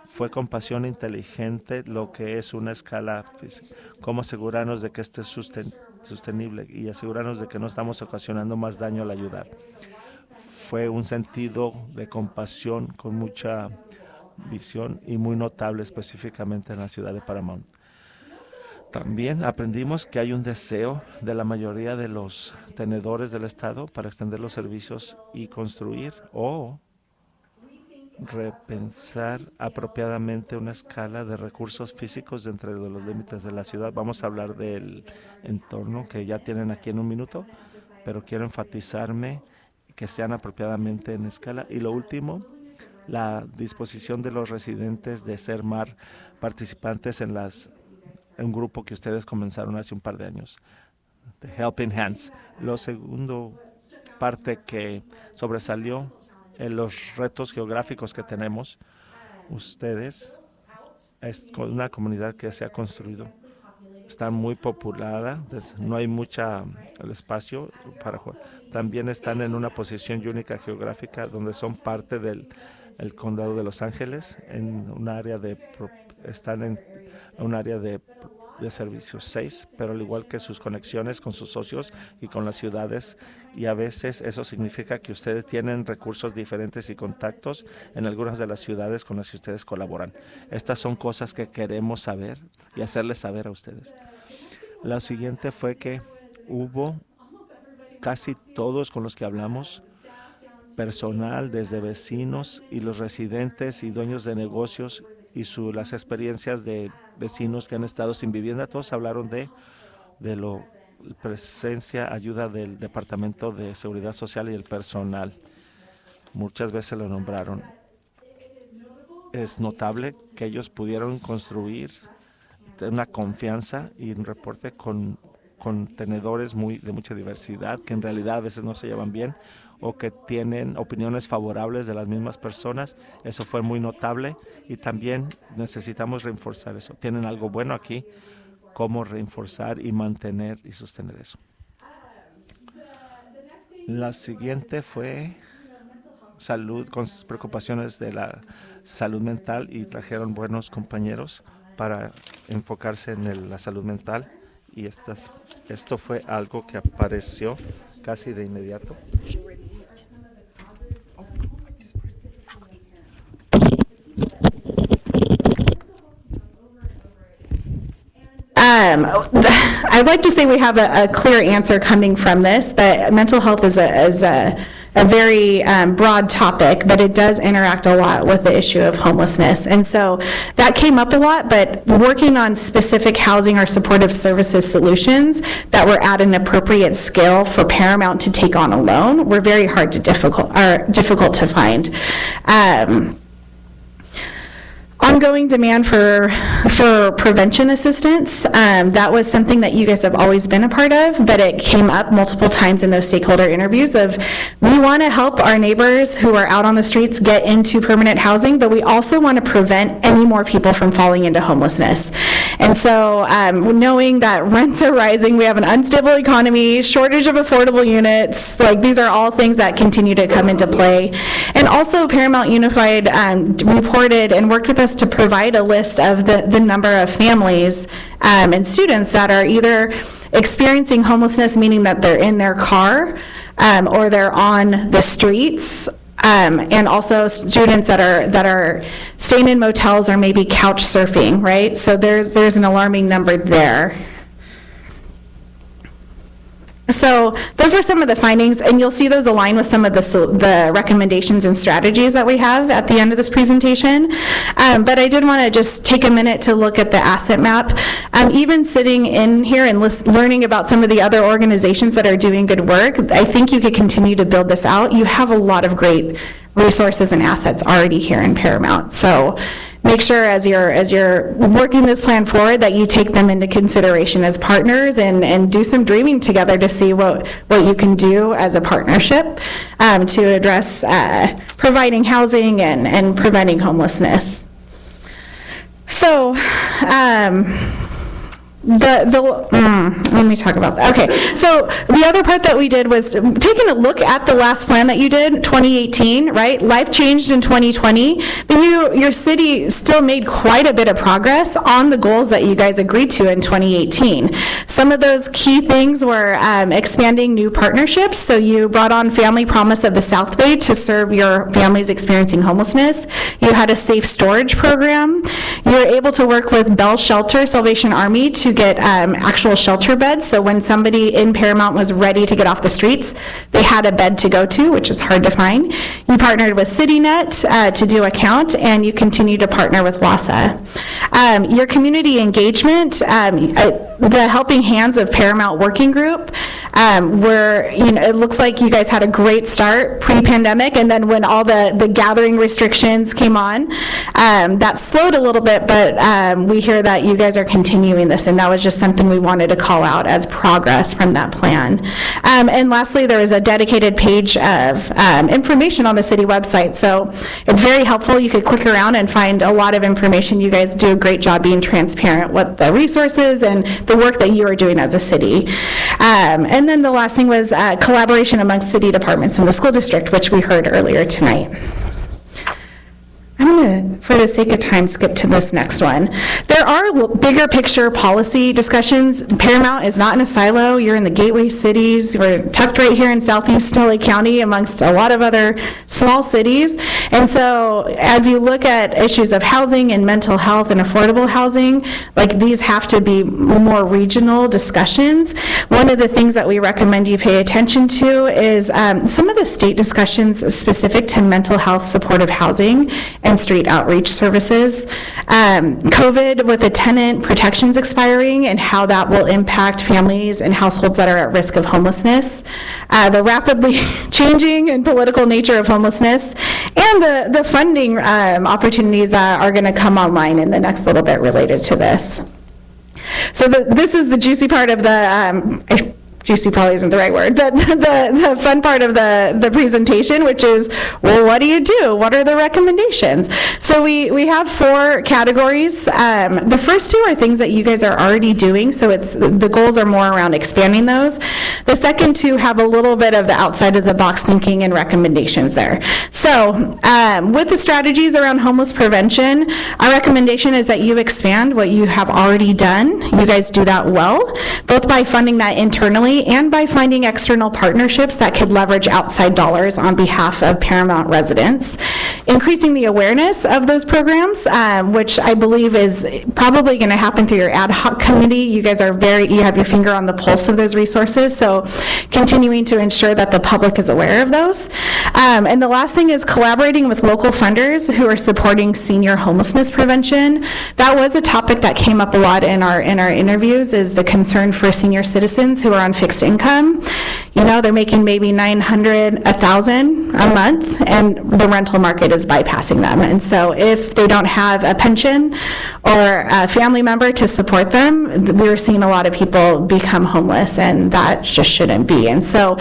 Fue compasión inteligente, lo que es una escala física. Cómo asegurarnos de que esté sostenible y asegurarnos de que no estamos ocasionando más daño al ayudar. Fue un sentido de compasión con mucha visión y muy notable específicamente en la ciudad de Paramount. También aprendimos que hay un deseo de la mayoría de los tenedores del Estado para extender los servicios y construir o repensar apropiadamente una escala de recursos físicos dentro de los límites de la ciudad. Vamos a hablar del entorno que ya tienen aquí en un minuto, pero quiero enfatizarme que sean apropiadamente en escala. Y lo último, la disposición de los residentes de ser más participantes en un grupo que ustedes comenzaron hace un par de años, The Helping Hands. Lo segundo parte que sobresalió en los retos geográficos que tenemos, ustedes, es una comunidad que se ha construido, está muy populada, no hay mucha espacio para jugar. También están en una posición única geográfica donde son parte del condado de Los Ángeles, en un área están en un área de servicios 6, pero al igual que sus conexiones con sus socios y con las ciudades, y a veces eso significa que ustedes tienen recursos diferentes y contactos en algunas de las ciudades con las que ustedes colaboran. Estas son cosas que queremos saber y hacerles saber a ustedes. Lo siguiente fue que hubo casi todos con los que hablamos, personal, desde vecinos y los residentes y dueños de negocios y las experiencias de vecinos que han estado sin vivienda, todos hablaron de la presencia, ayuda del Departamento de Seguridad Social y el personal. Muchas veces lo nombraron. Es notable que ellos pudieron construir una confianza y un reporte con tenedores de mucha diversidad, que en realidad a veces no se llevan bien o que tienen opiniones favorables de las mismas personas. Eso fue muy notable y también necesitamos reforzar eso. Tienen algo bueno aquí, cómo reforzar y mantener y sostener eso. La siguiente fue salud, con preocupaciones de la salud mental, y trajeron buenos compañeros para enfocarse en la salud mental, y esto fue algo que apareció casi de inmediato. I'd like to say we have a clear answer coming from this, but mental health is a very broad topic, but it does interact a lot with the issue of homelessness. And so that came up a lot, but working on specific housing or supportive services solutions that were at an appropriate scale for Paramount to take on alone were very difficult to find. Ongoing demand for prevention assistance, that was something that you guys have always been a part of, but it came up multiple times in those stakeholder interviews of, we want to help our neighbors who are out on the streets get into permanent housing, but we also want to prevent any more people from falling into homelessness. And so knowing that rents are rising, we have an unstable economy, shortage of affordable units, like these are all things that continue to come into play. And also Paramount Unified reported and worked with us to provide a list of the number of families and students that are either experiencing homelessness, meaning that they're in their car or they're on the streets, and also students that are staying in motels or maybe couch surfing, right? So there's an alarming number there. So those are some of the findings, and you'll see those align with some of the recommendations and strategies that we have at the end of this presentation. But I did want to just take a minute to look at the asset map. Even sitting in here and learning about some of the other organizations that are doing good work, I think you could continue to build this out. You have a lot of great resources and assets already here in Paramount. So make sure as you're working this plan forward that you take them into consideration as partners and do some dreaming together to see what you can do as a partnership to address providing housing and preventing homelessness. So Let me talk about that. Okay, so the other part that we did was taking a look at the last plan that you did, 2018, right? Life changed in 2020, but your city still made quite a bit of progress on the goals that you guys agreed to in 2018. Some of those key things were expanding new partnerships. So you brought on Family Promise of the South Bay to serve your families experiencing homelessness. You had a safe storage program. You were able to work with Bell Shelter, Salvation Army, to get actual shelter beds. So when somebody in Paramount was ready to get off the streets, they had a bed to go to, which is hard to find. You partnered with CityNet to do a count, and you continue to partner with LASA. Your community engagement, the Helping Hands of Paramount Working Group, where it looks like you guys had a great start pre-pandemic, and then when all the gathering restrictions came on, that slowed a little bit, but we hear that you guys are continuing this, and that was just something we wanted to call out as progress from that plan. And lastly, there is a dedicated page of information on the city website, so it's very helpful. You could click around and find a lot of information. You guys do a great job being transparent with the resources and the work that you are doing as a city. And then the last thing was collaboration amongst city departments in the school district, which we heard earlier tonight. I'm going to, for the sake of time, skip to this next one. There are bigger picture policy discussions. Paramount is not in a silo. You're in the gateway cities. We're tucked right here in southeast LA County amongst a lot of other small cities. And so as you look at issues of housing and mental health and affordable housing, like these have to be more regional discussions. One of the things that we recommend you pay attention to is some of the state discussions specific to mental health supportive housing and street outreach services. COVID with the tenant protections expiring and how that will impact families and households that are at risk of homelessness. The rapidly changing and political nature of homelessness, and the funding opportunities that are going to come online in the next little bit related to this. So this is the juicy part of the juicy probably isn't the right word, but the fun part of the presentation, which is, well, what do you do? What are the recommendations? So we have 4 categories. The first 2 are things that you guys are already doing, so the goals are more around expanding those. The second 2 have a little bit of the outside of the box thinking and recommendations there. So with the strategies around homeless prevention, our recommendation is that you expand what you have already done. You guys do that well, both by funding that internally and by finding external partnerships that could leverage outside dollars on behalf of Paramount residents. Increasing the awareness of those programs, which I believe is probably going to happen through your ad hoc committee. You guys are you have your finger on the pulse of those resources, so continuing to ensure that the public is aware of those. And the last thing is collaborating with local funders who are supporting senior homelessness prevention. That was a topic that came up a lot in our interviews, is the concern for senior citizens who are on fixed income. They're making maybe $900, $1,000 a month, and the rental market is bypassing them. And so if they don't have a pension or a family member to support them, we're seeing a lot of people become homeless, and that just shouldn't be. And so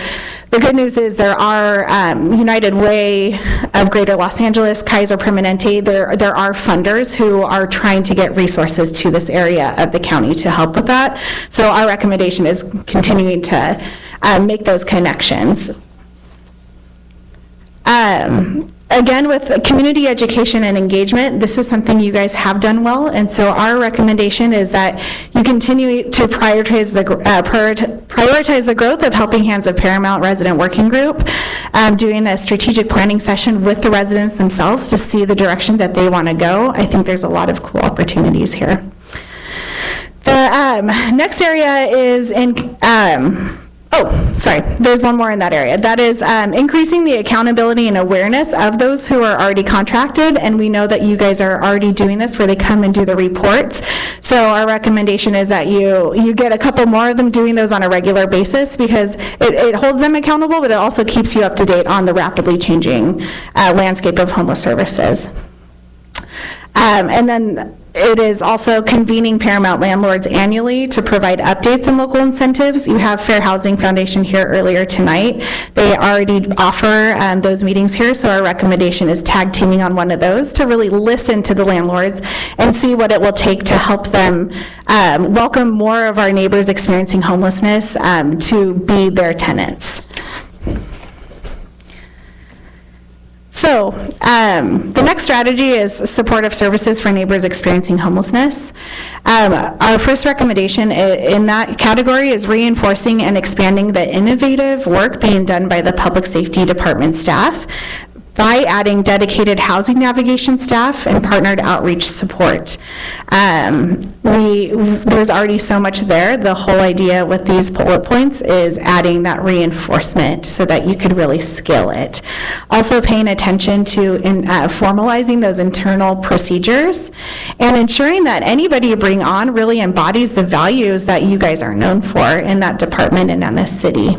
the good news is there are United Way of Greater Los Angeles, Kaiser Permanente, there are funders who are trying to get resources to this area of the county to help with that. So our recommendation is continuing to make those connections. Again, with community education and engagement, this is something you guys have done well, and so our recommendation is that you continue to prioritize the growth of Helping Hands of Paramount Resident Working Group, doing a strategic planning session with the residents themselves to see the direction that they want to go. I think there's a lot of cool opportunities here. The next area is there's one more in that area. That is increasing the accountability and awareness of those who are already contracted, and we know that you guys are already doing this where they come and do the reports. So our recommendation is that you get a couple more of them doing those on a regular basis, because it holds them accountable, but it also keeps you up to date on the rapidly changing landscape of homeless services. And then It is also convening Paramount landlords annually to provide updates on local incentives. You have Fair Housing Foundation here earlier tonight. They already offer those meetings here, so our recommendation is tag teaming on one of those to really listen to the landlords and see what it will take to help them welcome more of our neighbors experiencing homelessness to be their tenants. So the next strategy is supportive services for neighbors experiencing homelessness. Our first recommendation in that category is reinforcing and expanding the innovative work being done by the Public Safety Department staff by adding dedicated housing navigation staff and partnered outreach support. There's already so much there. The whole idea with these bullet points is adding that reinforcement so that you could really scale it. Also paying attention to formalizing those internal procedures and ensuring that anybody you bring on really embodies the values that you guys are known for in that department and in this city.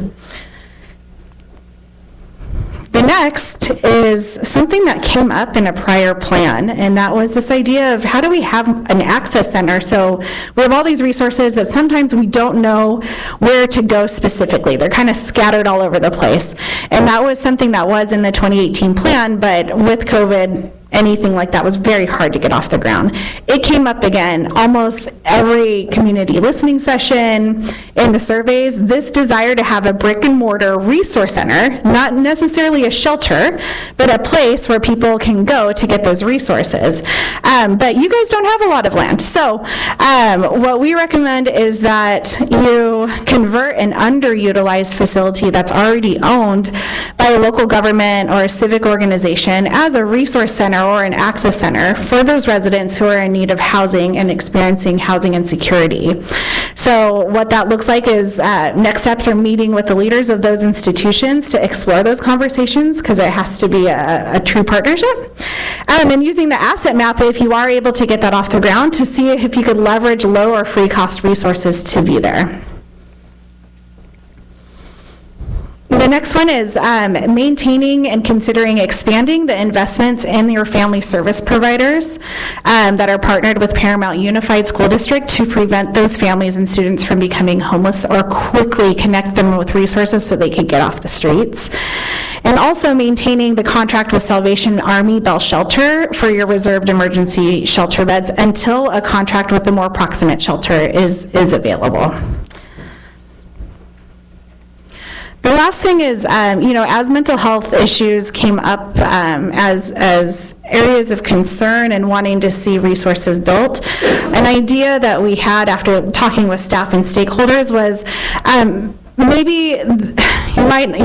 The next is something that came up in a prior plan, and that was this idea of how do we have an access center? So we have all these resources, but sometimes we don't know where to go specifically. They're kind of scattered all over the place. And that was something that was in the 2018 plan, but with COVID, anything like that was very hard to get off the ground. It came up again, almost every community listening session, in the surveys, this desire to have a brick and mortar resource center, not necessarily a shelter, but a place where people can go to get those resources. But you guys don't have a lot of land. So what we recommend is that you convert an underutilized facility that's already owned by a local government or a civic organization as a resource center or an access center for those residents who are in need of housing and experiencing housing insecurity. So what that looks like is next steps are meeting with the leaders of those institutions to explore those conversations, because it has to be a true partnership. And using the asset map, if you are able to get that off the ground, to see if you could leverage low or free cost resources to be there. The next one is maintaining and considering expanding the investments in your family service providers that are partnered with Paramount Unified School District to prevent those families and students from becoming homeless, or quickly connect them with resources so they could get off the streets. And also maintaining the contract with Salvation Army Bell Shelter for your reserved emergency shelter beds until a contract with the more proximate shelter is available. The last thing is, as mental health issues came up as areas of concern and wanting to see resources built, an idea that we had after talking with staff and stakeholders was maybe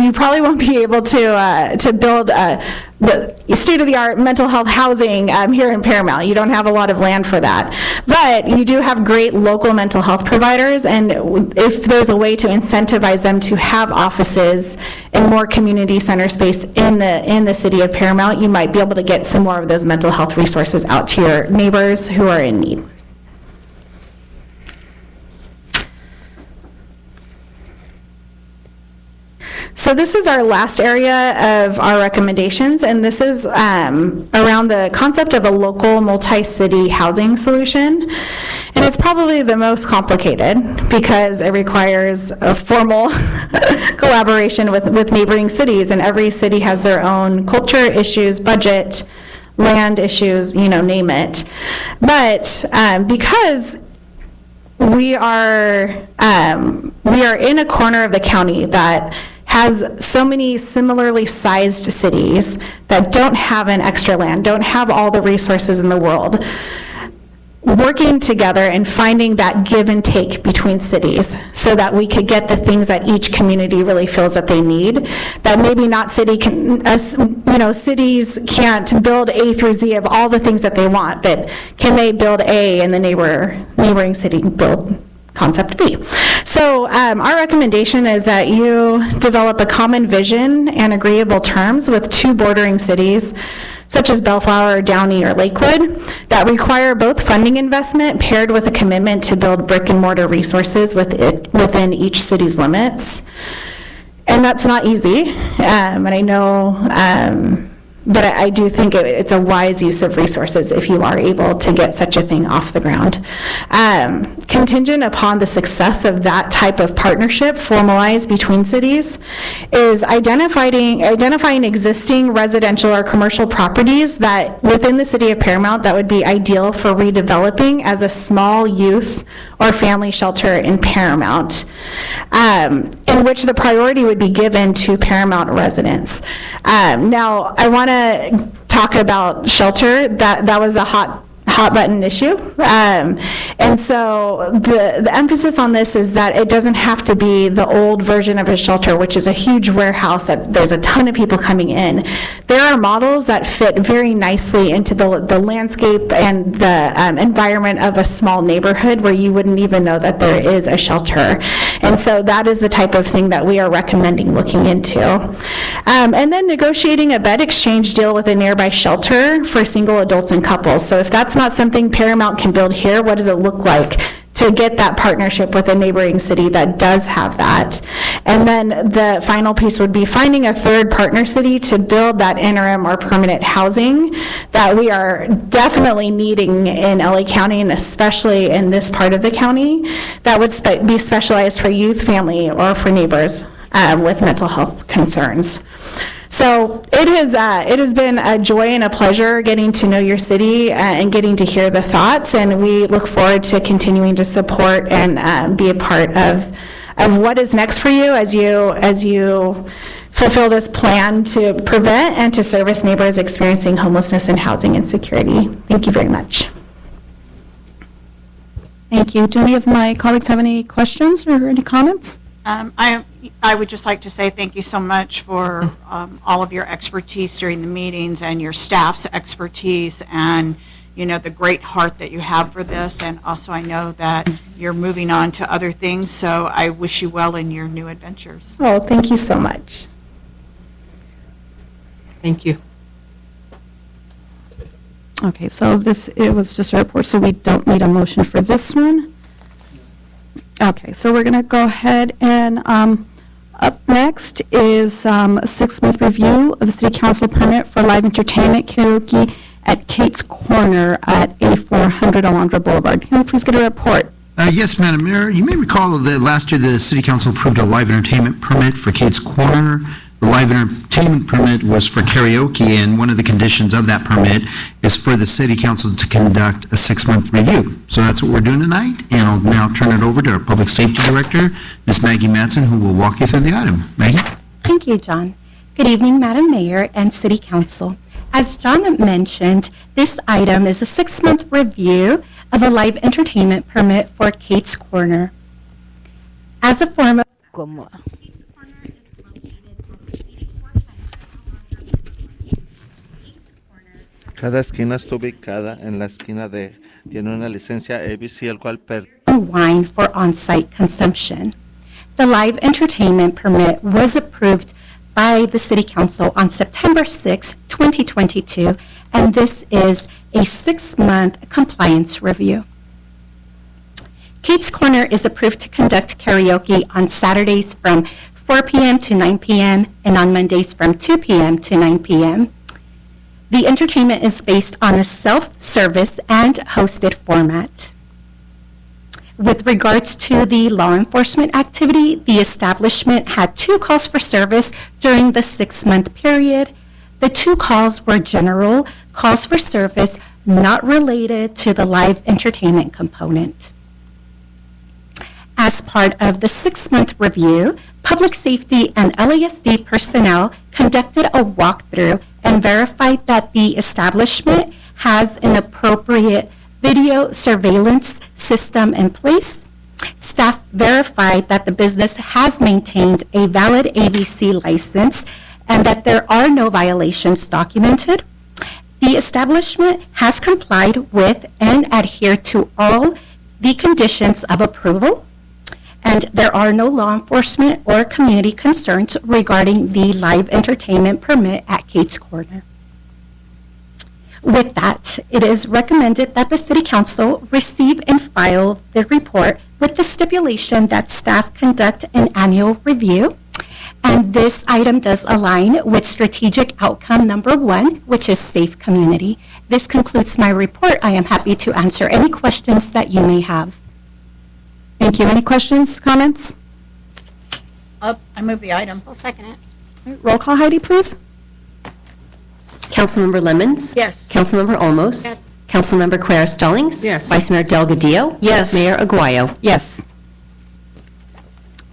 you probably won't be able to build the state-of-the-art mental health housing here in Paramount. You don't have a lot of land for that. But you do have great local mental health providers, and if there's a way to incentivize them to have offices and more community center space in the city of Paramount, you might be able to get some more of those mental health resources out to your neighbors who are in need. So this is our last area of our recommendations, and this is around the concept of a local multi-city housing solution. And it's probably the most complicated because it requires a formal collaboration with neighboring cities, and every city has their own culture issues, budget, land issues, name it. But because we are in a corner of the county that has so many similarly sized cities that don't have an extra land, don't have all the resources in the world, working together and finding that give and take between cities so that we could get the things that each community really feels that they need, that maybe not cities can't build A through Z of all the things that they want, but can they build A and the neighboring city build concept B. So our recommendation is that you develop a common vision and agreeable terms with two bordering cities, such as Bellflower, Downey, or Lakewood, that require both funding investment paired with a commitment to build brick and mortar resources within each city's limits. And that's not easy. And I know But I do think it's a wise use of resources if you are able to get such a thing off the ground. Contingent upon the success of that type of partnership formalized between cities is identifying existing residential or commercial properties that within the city of Paramount that would be ideal for redeveloping as a small youth or family shelter in Paramount, in which the priority would be given to Paramount residents. Now, I want to talk about shelter. That was a hot button issue. And so the emphasis on this is that it doesn't have to be the old version of a shelter, which is a huge warehouse that there's a ton of people coming in. There are models that fit very nicely into the landscape and the environment of a small neighborhood where you wouldn't even know that there is a shelter. And so that is the type of thing that we are recommending looking into. And then negotiating a bed exchange deal with a nearby shelter for single adults and couples. So if that's not something Paramount can build here, what does it look like to get that partnership with a neighboring city that does have that? And then the final piece would be finding a third partner city to build that interim or permanent housing that we are definitely needing in LA County, and especially in this part of the county, that would be specialized for youth, family, or for neighbors with mental health concerns. So it has been a joy and a pleasure getting to know your city and getting to hear the thoughts, and we look forward to continuing to support and be a part of what is next for you as you fulfill this plan to prevent and to service neighbors experiencing homelessness and housing insecurity. Thank you very much. Thank you. Do any of my colleagues have any questions or any comments? I would just like to say thank you so much for all of your expertise during the meetings and your staff's expertise and, you know, the great heart that you have for this. And also I know that you're moving on to other things, so I wish you well in your new adventures. Oh, thank you so much. Thank you. Okay, so it was just a report, so we don't need a motion for this one. Okay, so we're going to go ahead and up next is a 6-month review of the City Council permit for live entertainment karaoke at Kate's Corner at 8400 Alondra Boulevard. Can we please get a report? Yes, Madam Mayor. You may recall that last year the City Council approved a live entertainment permit for Kate's Corner. The live entertainment permit was for karaoke, and one of the conditions of that permit is for the City Council to conduct a 6-month review. So that's what we're doing tonight, and I'll now turn it over to our Public Safety Director, Ms. Maggie Matson, who will walk you through the item. Maggie? Thank you, John. Good evening, Madam Mayor and City Council. As John mentioned, this item is a 6-month review of a live entertainment permit for Kate's Corner. As a form of Cada esquina está ubicada en la esquina de, tiene una licencia ABC, el cual wine for on-site consumption. The live entertainment permit was approved by the City Council on September 6, 2022, and this is a 6-month compliance review. Kate's Corner is approved to conduct karaoke on Saturdays from 4 p.m. to 9 p.m. and on Mondays from 2 p.m. to 9 p.m. The entertainment is based on a self-service and hosted format. With regards to the law enforcement activity, the establishment had 2 calls for service during the 6-month period. The 2 calls were general calls for service not related to the live entertainment component. As part of the 6-month review, Public Safety and LASD personnel conducted a walkthrough and verified that the establishment has an appropriate video surveillance system in place. Staff verified that the business has maintained a valid ABC license and that there are no violations documented. The establishment has complied with and adhered to all the conditions of approval, and there are no law enforcement or community concerns regarding the live entertainment permit at Kate's Corner. With that, it is recommended that the City Council receive and file the report with the stipulation that staff conduct an annual review And this item does align with strategic outcome number 1, which is safe community. This concludes my report. I am happy to answer any questions that you may have. Thank you. Any questions, comments? I move the item. I'll second it. Roll call, Heidi, please. Councilmember Lemons? Yes. Councilmember Olmos? Yes. Councilmember Quer Stallings? Yes. Vice Mayor Delgadillo? Yes. Mayor Aguayo? Yes.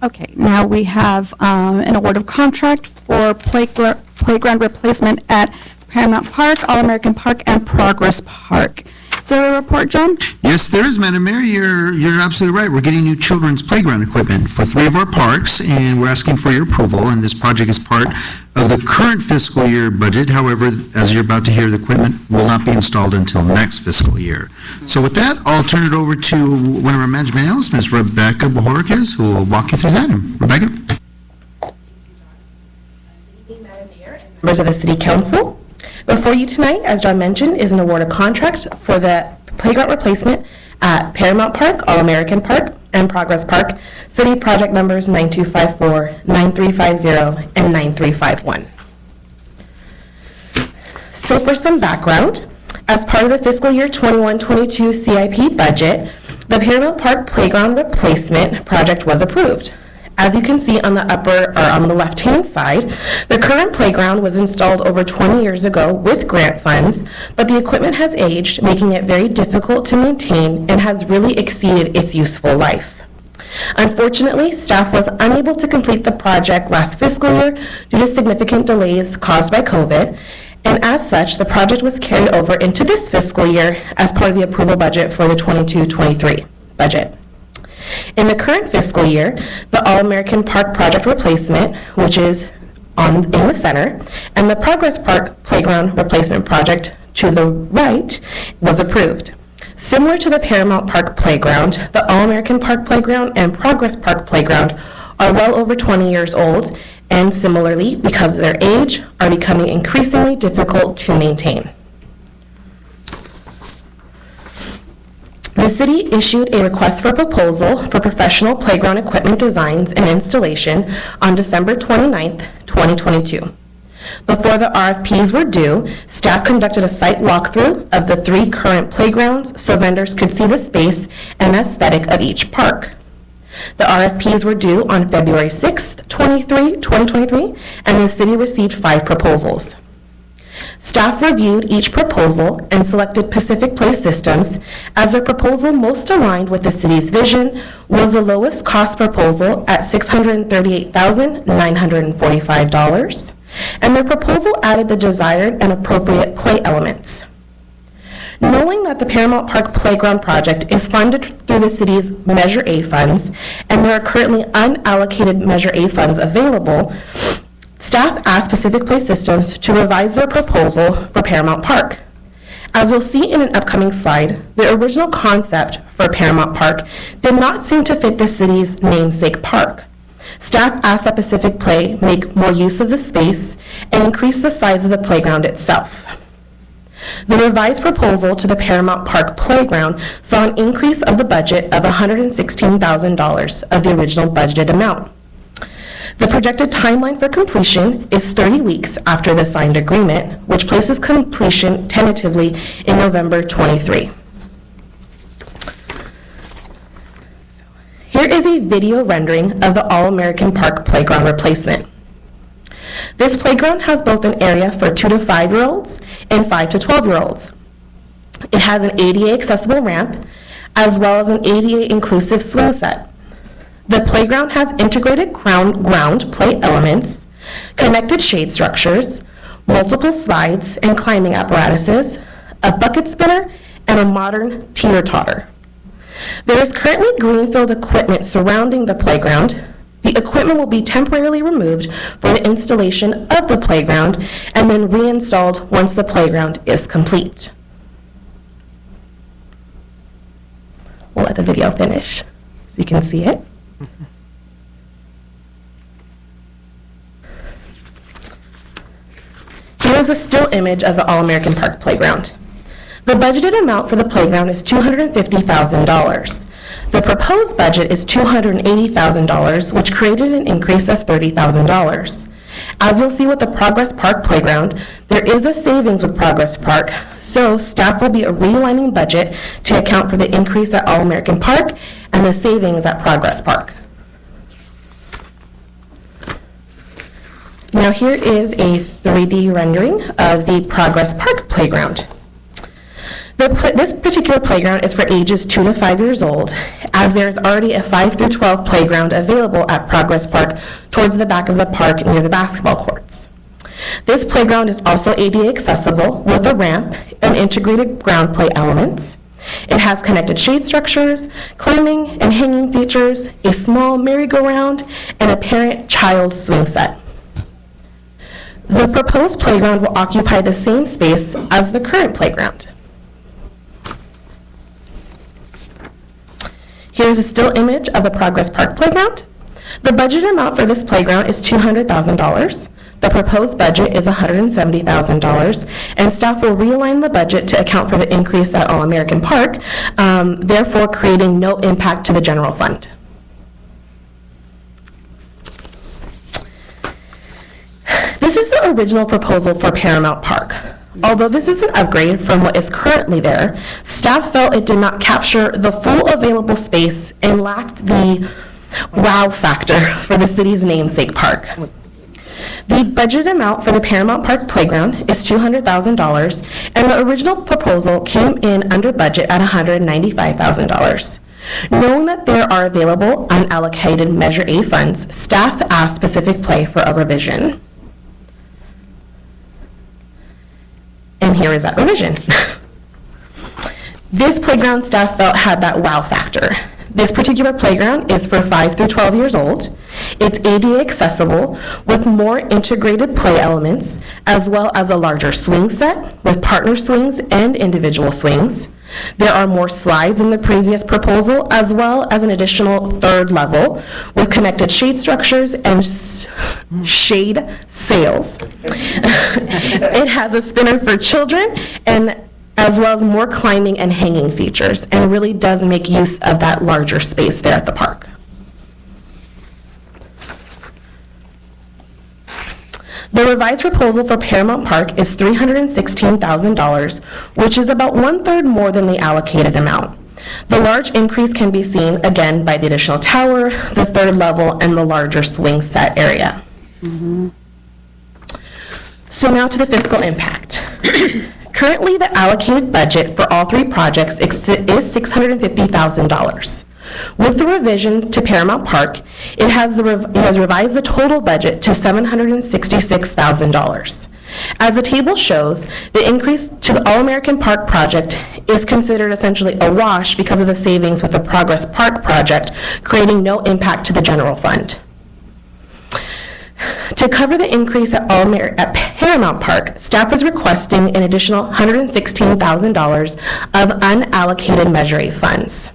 Okay, now we have an award of contract for playground replacement at Paramount Park, All-American Park, and Progress Park. Is there a report, John? Yes, there is, Madam Mayor. You're absolutely right. We're getting new children's playground equipment for 3 of our parks, and we're asking for your approval, and this project is part of the current fiscal year budget. However, as you're about to hear, the equipment will not be installed until next fiscal year. So with that, I'll turn it over to one of our management analysts, Ms. Rebecca Bojorquez, who will walk you through that. Rebecca? Members of the City Council, before you tonight, as John mentioned, is an award of contract for the playground replacement at Paramount Park, All-American Park, and Progress Park, City Project Numbers 9254, 9350, and 9351. So for some background, as part of the fiscal year 21-22 CIP budget, the Paramount Park Playground Replacement Project was approved. As you can see on the on the left-hand side, the current playground was installed over 20 years ago with grant funds, but the equipment has aged, making it very difficult to maintain and has really exceeded its useful life. Unfortunately, staff was unable to complete the project last fiscal year due to significant delays caused by COVID, and as such, the project was carried over into this fiscal year as part of the approval budget for the 22-23 budget. In the current fiscal year, the All-American Park Project Replacement, which is in the center, and the Progress Park Playground Replacement Project to the right was approved. Similar to the Paramount Park Playground, the All-American Park Playground and Progress Park Playground are well over 20 years old, and similarly, because of their age, are becoming increasingly difficult to maintain. The city issued a request for proposal for professional playground equipment designs and installation on December 29th, 2022. Before the RFPs were due, staff conducted a site walkthrough of the 3 current playgrounds so vendors could see the space and aesthetic of each park. The RFPs were due on February 6th, 2023, and the city received 5 proposals. Staff reviewed each proposal and selected Pacific Place Systems as the proposal most aligned with the city's vision was the lowest cost proposal at $638,945, and their proposal added the desired and appropriate play elements. Knowing that the Paramount Park Playground Project is funded through the city's Measure A funds, and there are currently unallocated Measure A funds available, staff asked Pacific Place Systems to revise their proposal for Paramount Park. As you'll see in an upcoming slide, the original concept for Paramount Park did not seem to fit the city's namesake park. Staff asked that Pacific Play make more use of the space and increase the size of the playground itself. The revised proposal to the Paramount Park Playground saw an increase of the budget of $116,000 of the original budgeted amount. The projected timeline for completion is 30 weeks after the signed agreement, which places completion tentatively in November 23. Here is a video rendering of the All-American Park Playground replacement. This playground has both an area for 2 to 5-year-olds and 5 to 12-year-olds. It has an ADA accessible ramp, as well as an ADA inclusive swing set. The playground has integrated ground play elements, connected shade structures, multiple slides and climbing apparatuses, a bucket spinner, and a modern teeter-totter. There is currently greenfield equipment surrounding the playground. The equipment will be temporarily removed for the installation of the playground and then reinstalled once the playground is complete. We'll let the video finish so you can see it. Here is a still image of the All-American Park Playground. The budgeted amount for the playground is $250,000. The proposed budget is $280,000, which created an increase of $30,000. As you'll see with the Progress Park playground, there is a savings with Progress Park, so staff will be realigning budget to account for the increase at All-American Park and the savings at Progress Park. Now here is a 3D rendering of the Progress Park playground. This particular playground is for ages 2 to 5 years old, as there's already a 5 through 12 playground available at Progress Park towards the back of the park near the basketball courts. This playground is also ADA accessible with a ramp and integrated ground play elements. It has connected shade structures, climbing and hanging features, a small merry-go-round, and a parent-child swing set. The proposed playground will occupy the same space as the current playground. Here's a still image of the Progress Park playground. The budget amount for this playground is $200,000. The proposed budget is $170,000, and staff will realign the budget to account for the increase at All-American Park, therefore creating no impact to the general fund. This is the original proposal for Paramount Park. Although this is an upgrade from what is currently there, staff felt it did not capture the full available space and lacked the wow factor for the city's namesake park. The budget amount for the Paramount Park playground is $200,000, and the original proposal came in under budget at $195,000. Knowing that there are available unallocated Measure A funds, staff asked Pacific Play for a revision. And here is that revision. This playground staff felt had that wow factor. This particular playground is for 5 through 12 years old. It's ADA accessible with more integrated play elements, as well as a larger swing set with partner swings and individual swings. There are more slides in the previous proposal, as well as an additional third level with connected shade structures and shade sails. It has a spinner for children, and as well as more climbing and hanging features, and really does make use of that larger space there at the park. The revised proposal for Paramount Park is $316,000, which is about 1/3 more than the allocated amount. The large increase can be seen again by the additional tower, the third level, and the larger swing set area. So now to the fiscal impact. Currently, the allocated budget for all three projects is $650,000. With the revision to Paramount Park, it has revised the total budget to $766,000. As the table shows, the increase to the All-American Park project is considered essentially a wash because of the savings with the Progress Park project, creating no impact to the general fund. To cover the increase at Paramount Park, staff is requesting an additional $116,000 of unallocated Measure A funds.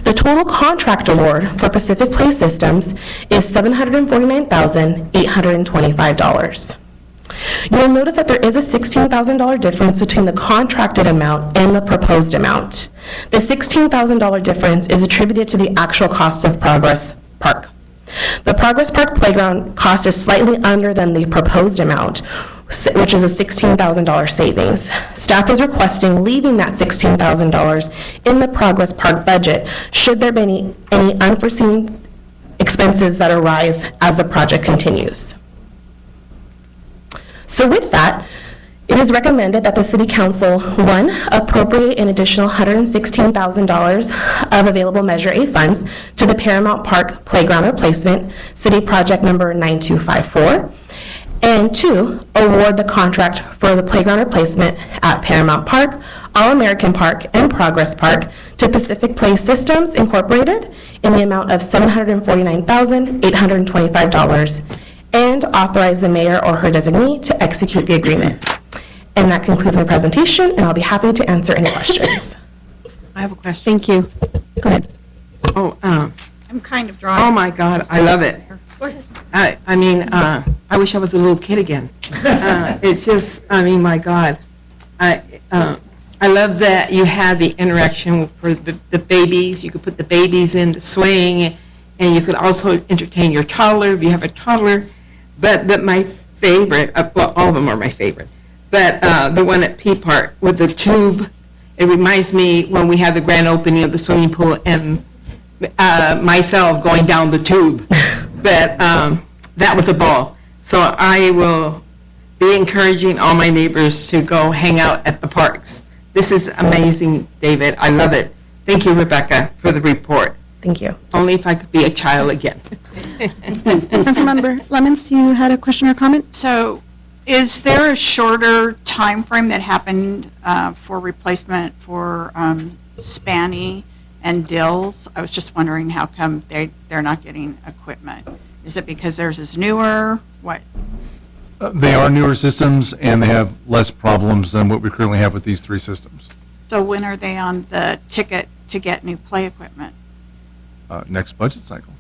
The total contract award for Pacific Play Systems is $749,825. You'll notice that there is a $16,000 difference between the contracted amount and the proposed amount. The $16,000 difference is attributed to the actual cost of Progress Park. The Progress Park playground cost is slightly under than the proposed amount, which is a $16,000 savings. Staff is requesting leaving that $16,000 in the Progress Park budget should there be any unforeseen expenses that arise as the project continues. So with that, it is recommended that the City Council, 1, appropriate an additional $116,000 of available Measure A funds to the Paramount Park Playground Replacement, City Project Number 9254, and 2, award the contract for the playground replacement at Paramount Park, All-American Park, and Progress Park to Pacific Play Systems Incorporated in the amount of $749,825, and authorize the mayor or her designee to execute the agreement. And that concludes my presentation, and I'll be happy to answer any questions. I have a question. Thank you. Go ahead. Oh, I'm kind of drawing. oh my God, I love it. Go ahead. I mean, I wish I was a little kid again. It's just, I mean, my God. I love that you had the interaction for the babies. You could put the babies in the swing, and you could also entertain your toddler if you have a toddler. But my favorite, well, all of them are my favorite, but the one at P Park with the tube, it reminds me when we had the grand opening of the swimming pool and myself going down the tube. But that was a ball. So I will be encouraging all my neighbors to go hang out at the parks. This is amazing, David. I love it. Thank you, Rebecca, for the report. Thank you. Only if I could be a child again. Councilmember Lemons, you had a question or comment? So is there a shorter time frame that happened for replacement for Spanny and Dills? I was just wondering how come they're not getting equipment. Is it because theirs is newer? What? They are newer systems, and they have less problems than what we currently have with these three systems. So when are they on the ticket to get new play equipment? Next budget cycle.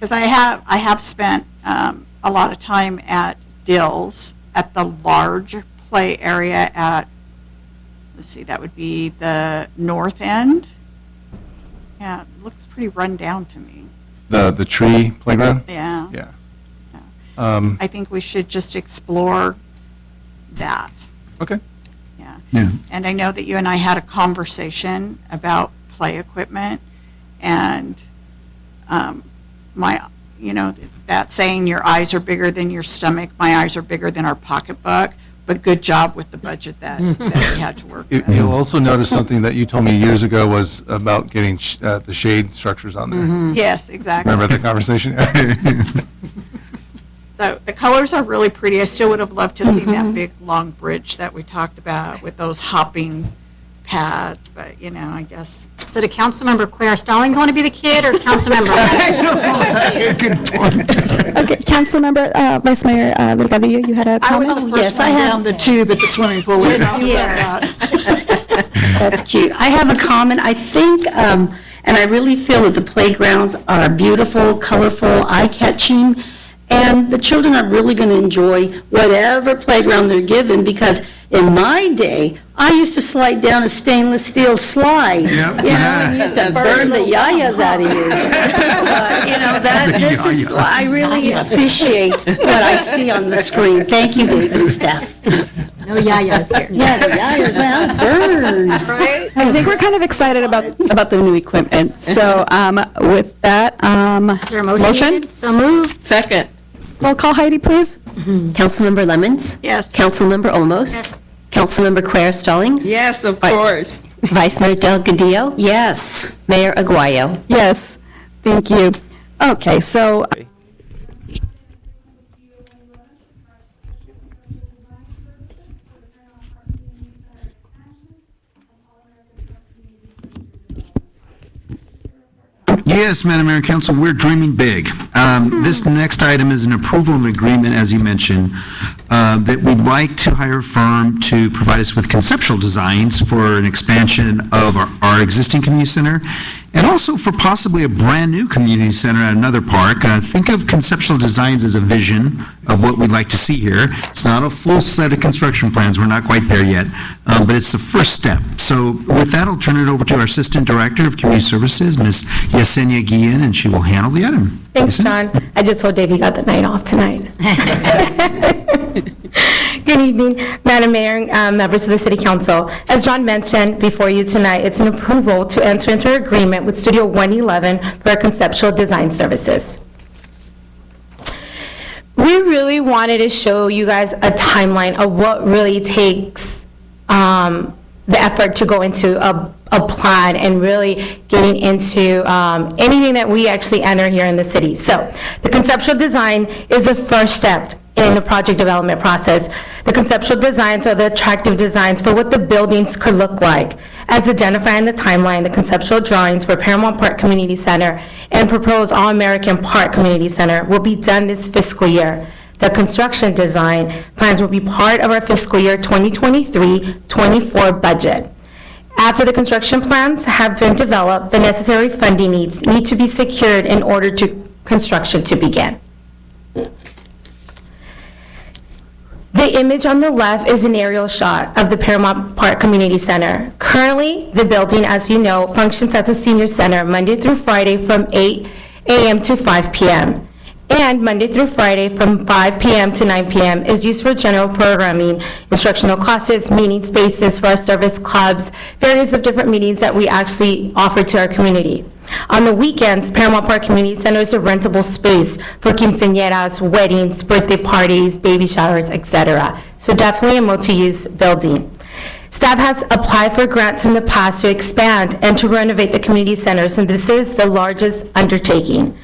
Because I have spent a lot of time at Dills at the large play area at, let's see, that would be the north end. Yeah, it looks pretty run down to me. The tree playground? Yeah. Yeah. I think we should just explore that. Okay. Yeah. Yeah. And I know that you and I had a conversation about play equipment, and that saying, your eyes are bigger than your stomach, my eyes are bigger than our pocketbook, but good job with the budget that we had to work with. You'll also notice something that you told me years ago was about getting the shade structures on there. Yes, exactly. Remember the conversation? So the colors are really pretty. I still would have loved to have seen that big, long bridge that we talked about with those hopping paths, but, I guess. So did Councilmember Quare Stallings want to be the kid, or Councilmember? Good point. Okay, Councilmember, Vice Mayor Delgadillo, you had a comment? Yes, I have. Down the tube at the swimming pool. That's cute. I have a comment. I think, and I really feel that the playgrounds are beautiful, colorful, eye-catching, and the children are really going to enjoy whatever playground they're given, because in my day, I used to slide down a stainless steel slide. Yep. You used to burn the yayas out of you. I really appreciate what I see on the screen. Thank you, David and staff. No yayas here. Yeah, the yayas, man, burn. Right? I think we're kind of excited about the new equipment. So with that, Is there a motion? needed? So moved. Second. roll call, Heidi, please. Councilmember Lemons? Yes. Councilmember Olmos? Yes. Councilmember Quare Stallings? Yes, of course. Vice Mayor Delgadillo? Yes. Mayor Aguayo? Yes, thank you. Okay, so Yes, Madam Mayor and Council, we're dreaming big. This next item is an approval of an agreement, as you mentioned, that we'd like to hire a firm to provide us with conceptual designs for an expansion of our existing community center, and also for possibly a brand-new community center at another park. Think of conceptual designs as a vision of what we'd like to see here. It's not a full set of construction plans, we're not quite there yet, but it's the first step. So with that, I'll turn it over to our Assistant Director of Community Services, Ms. Yesenia Guillen, and she will handle the item. Thanks, John. I just told Dave you got the night off tonight. Good evening, Madam Mayor, members of the City Council. As John mentioned before you tonight, it's an approval to enter into an agreement with Studio 111 for our conceptual design services. We really wanted to show you guys a timeline of what really takes the effort to go into a plan and really getting into anything that we actually enter here in the city. So the conceptual design is the first step in the project development process. The conceptual designs are the attractive designs for what the buildings could look like. As identified in the timeline, the conceptual drawings for Paramount Park Community Center and proposed All-American Park Community Center will be done this fiscal year. The construction design plans will be part of our fiscal year 2023-24 budget. After the construction plans have been developed, the necessary funding needs need to be secured in order to construction to begin. The image on the left is an aerial shot of the Paramount Park Community Center. Currently, the building, as you know, functions as a senior center Monday through Friday from 8 a.m. to 5 p.m. And Monday through Friday from 5 p.m. to 9 p.m. is used for general programming, instructional classes, meeting spaces for our service clubs, various of different meetings that we actually offer to our community. On the weekends, Paramount Park Community Center is a rentable space for quinceañeras, weddings, birthday parties, baby showers, etc. So definitely a multi-use building. Staff has applied for grants in the past to expand and to renovate the community centers, and this is the largest undertaking.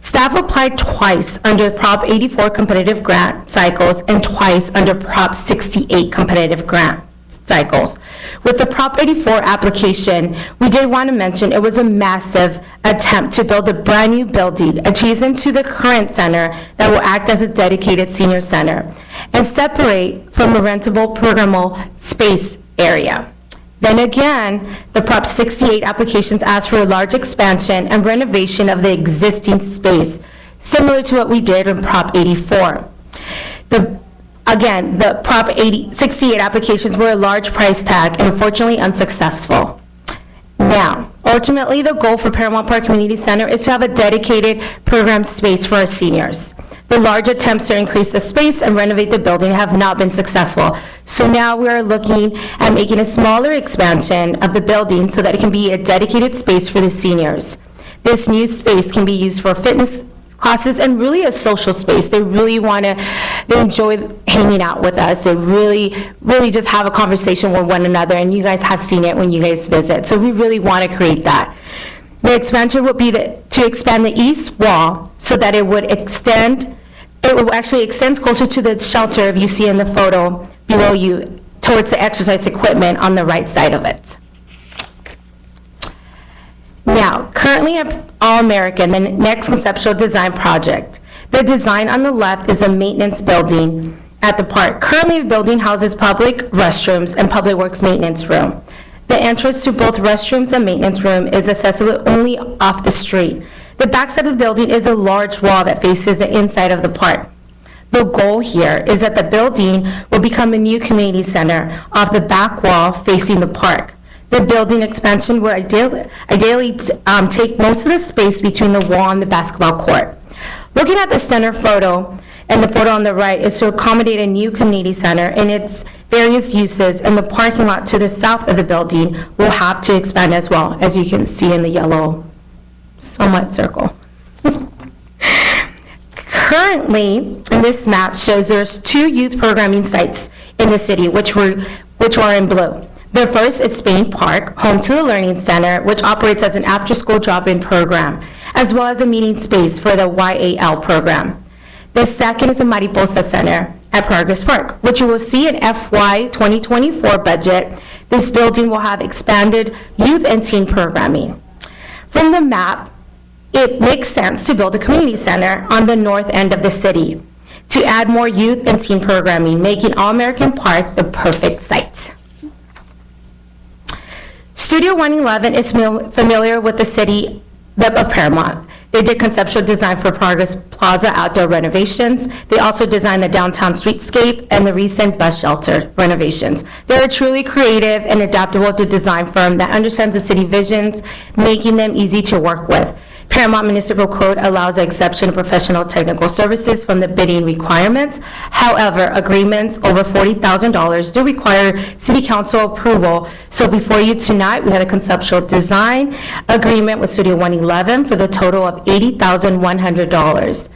Staff applied twice under Prop 84 competitive grant cycles and twice under Prop 68 competitive grant cycles. With the Prop 84 application, we did want to mention it was a massive attempt to build a brand-new building adjacent to the current center that will act as a dedicated senior center and separate from a rentable programmable space area. Then again, the Prop 68 applications asked for a large expansion and renovation of the existing space, similar to what we did in Prop 84. Again, the Prop 68 applications were a large price tag and unfortunately unsuccessful. Now, ultimately, the goal for Paramount Park Community Center is to have a dedicated program space for our seniors. The large attempts to increase the space and renovate the building have not been successful. So now we are looking at making a smaller expansion of the building so that it can be a dedicated space for the seniors. This new space can be used for fitness classes and really a social space. They really they enjoy hanging out with us. They really just have a conversation with one another, and you guys have seen it when you guys visit. So we really want to create that. The expansion would be to expand the east wall so that it would actually extend closer to the shelter if you see in the photo below you towards the exercise equipment on the right side of it. Now, currently at All-American, the next conceptual design project. The design on the left is a maintenance building at the park. Currently, the building houses public restrooms and public works maintenance room. The entrance to both restrooms and maintenance room is accessible only off the street. The backside of the building is a large wall that faces the inside of the park. The goal here is that the building will become a new community center off the back wall facing the park. The building expansion will ideally take most of the space between the wall and the basketball court. Looking at the center photo, and the photo on the right is to accommodate a new community center and its various uses, and the parking lot to the south of the building will have to expand as well, as you can see in the yellow somewhat circle. Currently, in this map shows there's 2 youth programming sites in the city, which are in blue. The first is Spain Park, home to the Learning Center, which operates as an after-school drop-in program, as well as a meeting space for the YAL program. The second is the Mariposa Center at Progress Park, which you will see in FY 2024 budget. This building will have expanded youth and teen programming. From the map, it makes sense to build a community center on the north end of the city to add more youth and teen programming, making All-American Park the perfect site. Studio 111 is familiar with the city of Paramount. They did conceptual design for Progress Plaza outdoor renovations. They also designed the downtown streetscape and the recent bus shelter renovations. They're a truly creative and adaptable to design firm that understands the city visions, making them easy to work with. Paramount Municipal Code allows the exception of professional technical services from the bidding requirements. However, agreements over $40,000 do require City Council approval. So before you tonight, we had a conceptual design agreement with Studio 111 for the total of $80,100.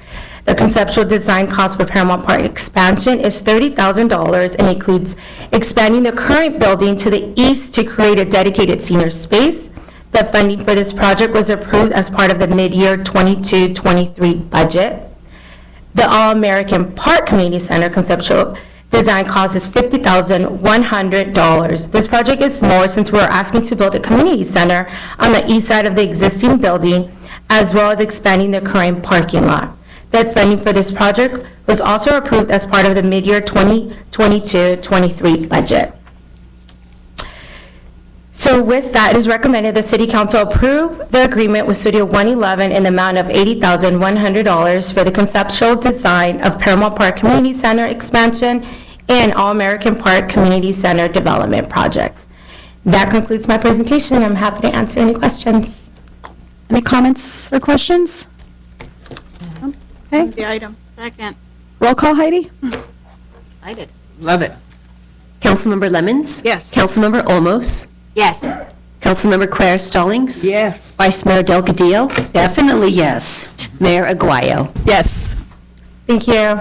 The conceptual design cost for Paramount Park expansion is $30,000 and includes expanding the current building to the east to create a dedicated senior space. The funding for this project was approved as part of the mid-year 22-23 budget. The All-American Park Community Center conceptual design cost is $50,100. This project is more since we're asking to build a community center on the east side of the existing building, as well as expanding the current parking lot. That funding for this project was also approved as part of the mid-year 2022-23 budget. So with that, it is recommended the City Council approve the agreement with Studio 111 in the amount of $80,100 for the conceptual design of Paramount Park Community Center expansion and All-American Park Community Center Development Project. That concludes my presentation. I'm happy to answer any questions. Any comments or questions? Okay, The item. Second. roll call, Heidi? Excited. Love it. Councilmember Lemmons? Yes. Councilmember Olmos? Yes. Councilmember Quer Stallings? Yes. Vice Mayor Delgadillo? Definitely yes. Mayor Aguayo? Yes. Thank you.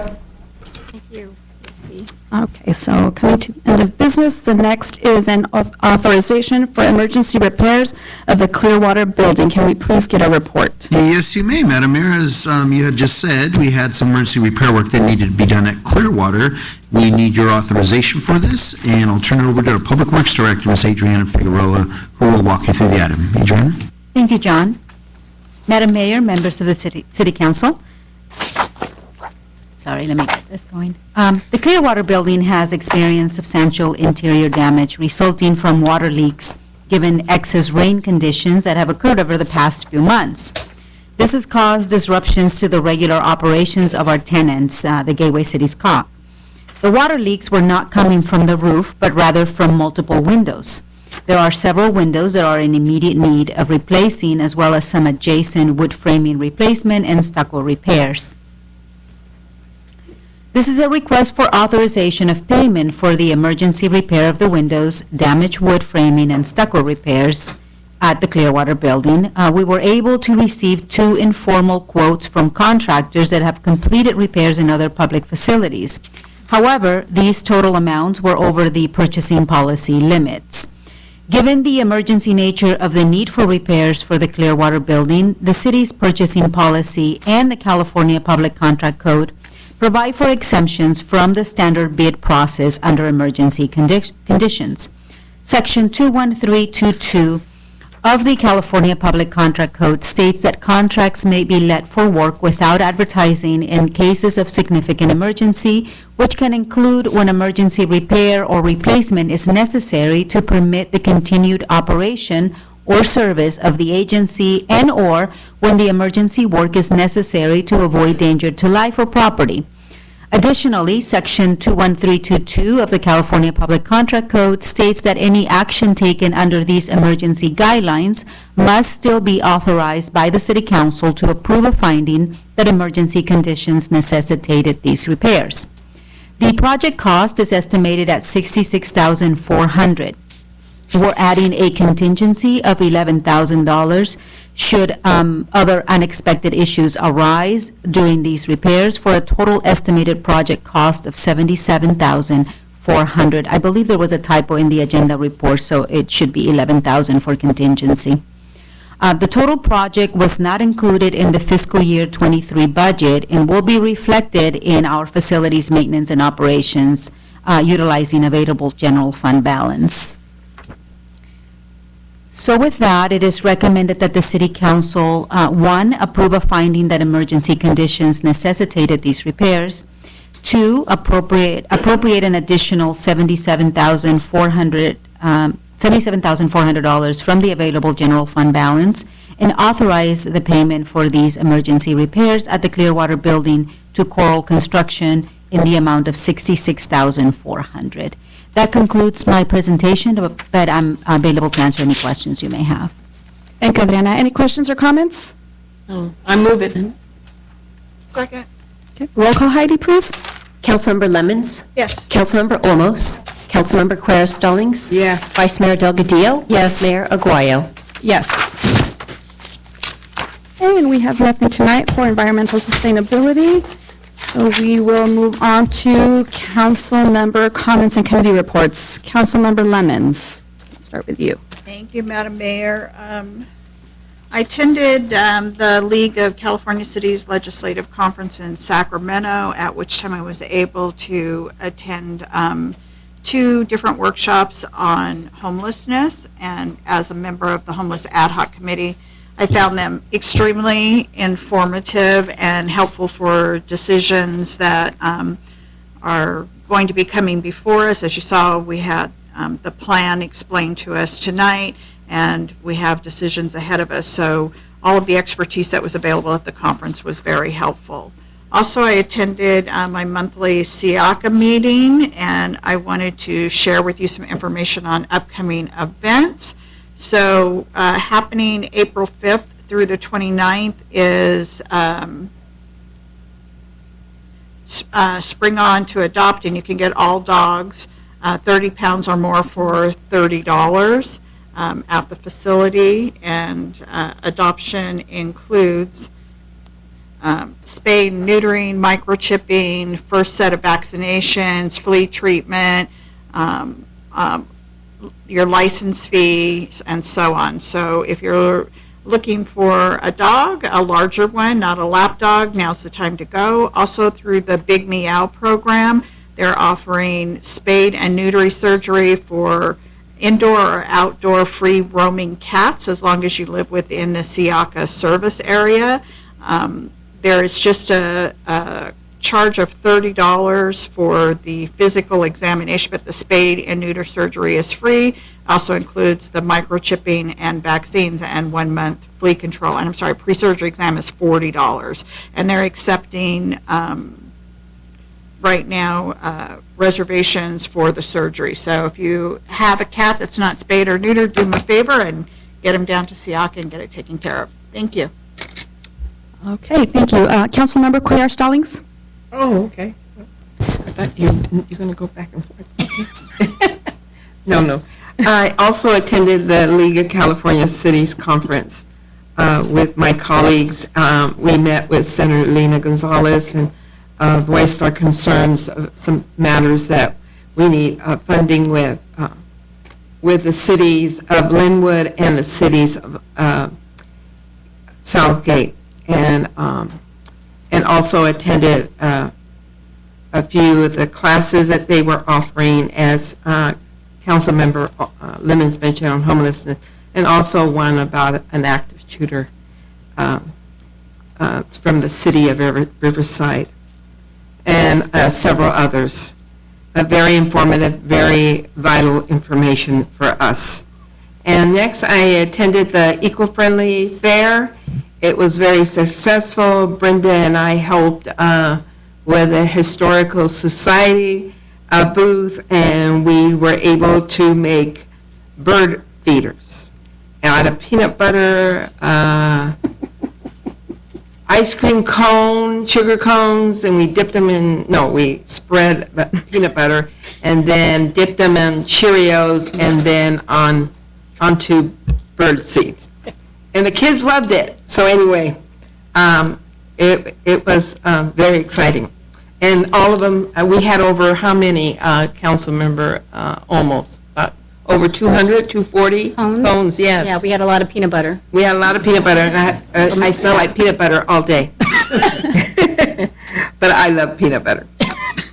Thank you. Let's see. Okay, so coming to the end of business, the next is an authorization for emergency repairs of the Clearwater Building. Can we please get a report? Yes, you may, Madam Mayor. As you had just said, we had some emergency repair work that needed to be done at Clearwater. We need your authorization for this, and I'll turn it over to our Public Works Director, Ms. Adriana Figueroa, who will walk you through the item. Adriana? Thank you, John. Madam Mayor, members of the City Council. Sorry, let me get this going. The Clearwater Building has experienced substantial interior damage resulting from water leaks given excess rain conditions that have occurred over the past few months. This has caused disruptions to the regular operations of our tenants, the Gateway Cities COC. The water leaks were not coming from the roof, but rather from multiple windows. There are several windows that are in immediate need of replacing, as well as some adjacent wood framing replacement and stucco repairs. This is a request for authorization of payment for the emergency repair of the windows, damaged wood framing, and stucco repairs at the Clearwater Building. We were able to receive 2 informal quotes from contractors that have completed repairs in other public facilities. However, these total amounts were over the purchasing policy limits. Given the emergency nature of the need for repairs for the Clearwater Building, the city's purchasing policy and the California Public Contract Code provide for exemptions from the standard bid process under emergency conditions. Section 21322 of the California Public Contract Code states that contracts may be let for work without advertising in cases of significant emergency, which can include when emergency repair or replacement is necessary to permit the continued operation or service of the agency, and/or when the emergency work is necessary to avoid danger to life or property. Additionally, Section 21322 of the California Public Contract Code states that any action taken under these emergency guidelines must still be authorized by the City Council to approve a finding that emergency conditions necessitated these repairs. The project cost is estimated at $66,400. We're adding a contingency of $11,000 should other unexpected issues arise during these repairs, for a total estimated project cost of $77,400. I believe there was a typo in the agenda report, so it should be $11,000 for contingency. The total project was not included in the fiscal year '23 budget and will be reflected in our facilities maintenance and operations utilizing available general fund balance. So with that, it is recommended that the City Council, 1, approve a finding that emergency conditions necessitated these repairs. 2, appropriate an additional $77,400 from the available general fund balance, and authorize the payment for these emergency repairs at the Clearwater Building to Coral Construction in the amount of $66,400. That concludes my presentation, but I'm available to answer any questions you may have. Thank you, Adriana. Any questions or comments? I move it. Second. Okay, roll call, Heidi, please. Councilmember Lemmons? Yes. Councilmember Olmos? Councilmember Quer Stallings? Yes. Vice Mayor Delgadillo? Yes. Mayor Aguayo? Yes. Okay, and we have nothing tonight for environmental sustainability. So we will move on to council member comments and committee reports. Councilmember Lemmons, let's start with you. Thank you, Madam Mayor. I attended the League of California Cities Legislative Conference in Sacramento, at which time I was able to attend 2 different workshops on homelessness, and as a member of the Homeless Ad Hoc Committee, I found them extremely informative and helpful for decisions that are going to be coming before us. As you saw, we had the plan explained to us tonight, and we have decisions ahead of us. So all of the expertise that was available at the conference was very helpful. Also, I attended my monthly SIACA meeting, and I wanted to share with you some information on upcoming events. So happening April 5th through the 29th is Spring On to Adopt, and you can get all dogs 30 pounds or more for $30 at the facility. And adoption includes spay, neutering, microchipping, first set of vaccinations, flea treatment, your license fee, and so on. So if you're looking for a dog, a larger one, not a lap dog, now's the time to go. Also through the Big Meow program, they're offering spayed and neutering surgery for indoor or outdoor free roaming cats as long as you live within the SIACA service area. There is just a charge of $30 for the physical examination, but the spade and neuter surgery is free. Also includes the microchipping and vaccines and 1 month flea control. And I'm sorry, pre-surgery exam is $40. And they're accepting right now reservations for the surgery. So if you have a cat that's not spayed or neutered, do them a favor and get them down to SIACA and get it taken care of. Thank you. Okay, thank you. Councilmember Cuellar Stallings? Oh, okay. I thought you're going to go back and forth. No. I also attended the League of California Cities Conference with my colleagues. We met with Senator Lena Gonzalez and voiced our concerns of some matters that we need funding with the cities of Linwood and the cities of Southgate. And also attended a few of the classes that they were offering, as Councilmember Lemons mentioned, on homelessness, and also one about an active shooter from the city of Riverside, and several others. Very informative, very vital information for us. And next, I attended the Eco-Friendly Fair. It was very successful. Brenda and I helped with a historical society booth, and we were able to make bird feeders out of peanut butter, ice cream cone, sugar cones, and we dipped them in, we spread peanut butter and then dipped them in Cheerios and then onto bird seeds. And the kids loved it. So anyway, it was very exciting. And all of them, we had over how many, council member, almost, over 200, 240? Cones, yes. Yeah, we had a lot of peanut butter. We had a lot of peanut butter, and I smell like peanut butter all day. But I love peanut butter.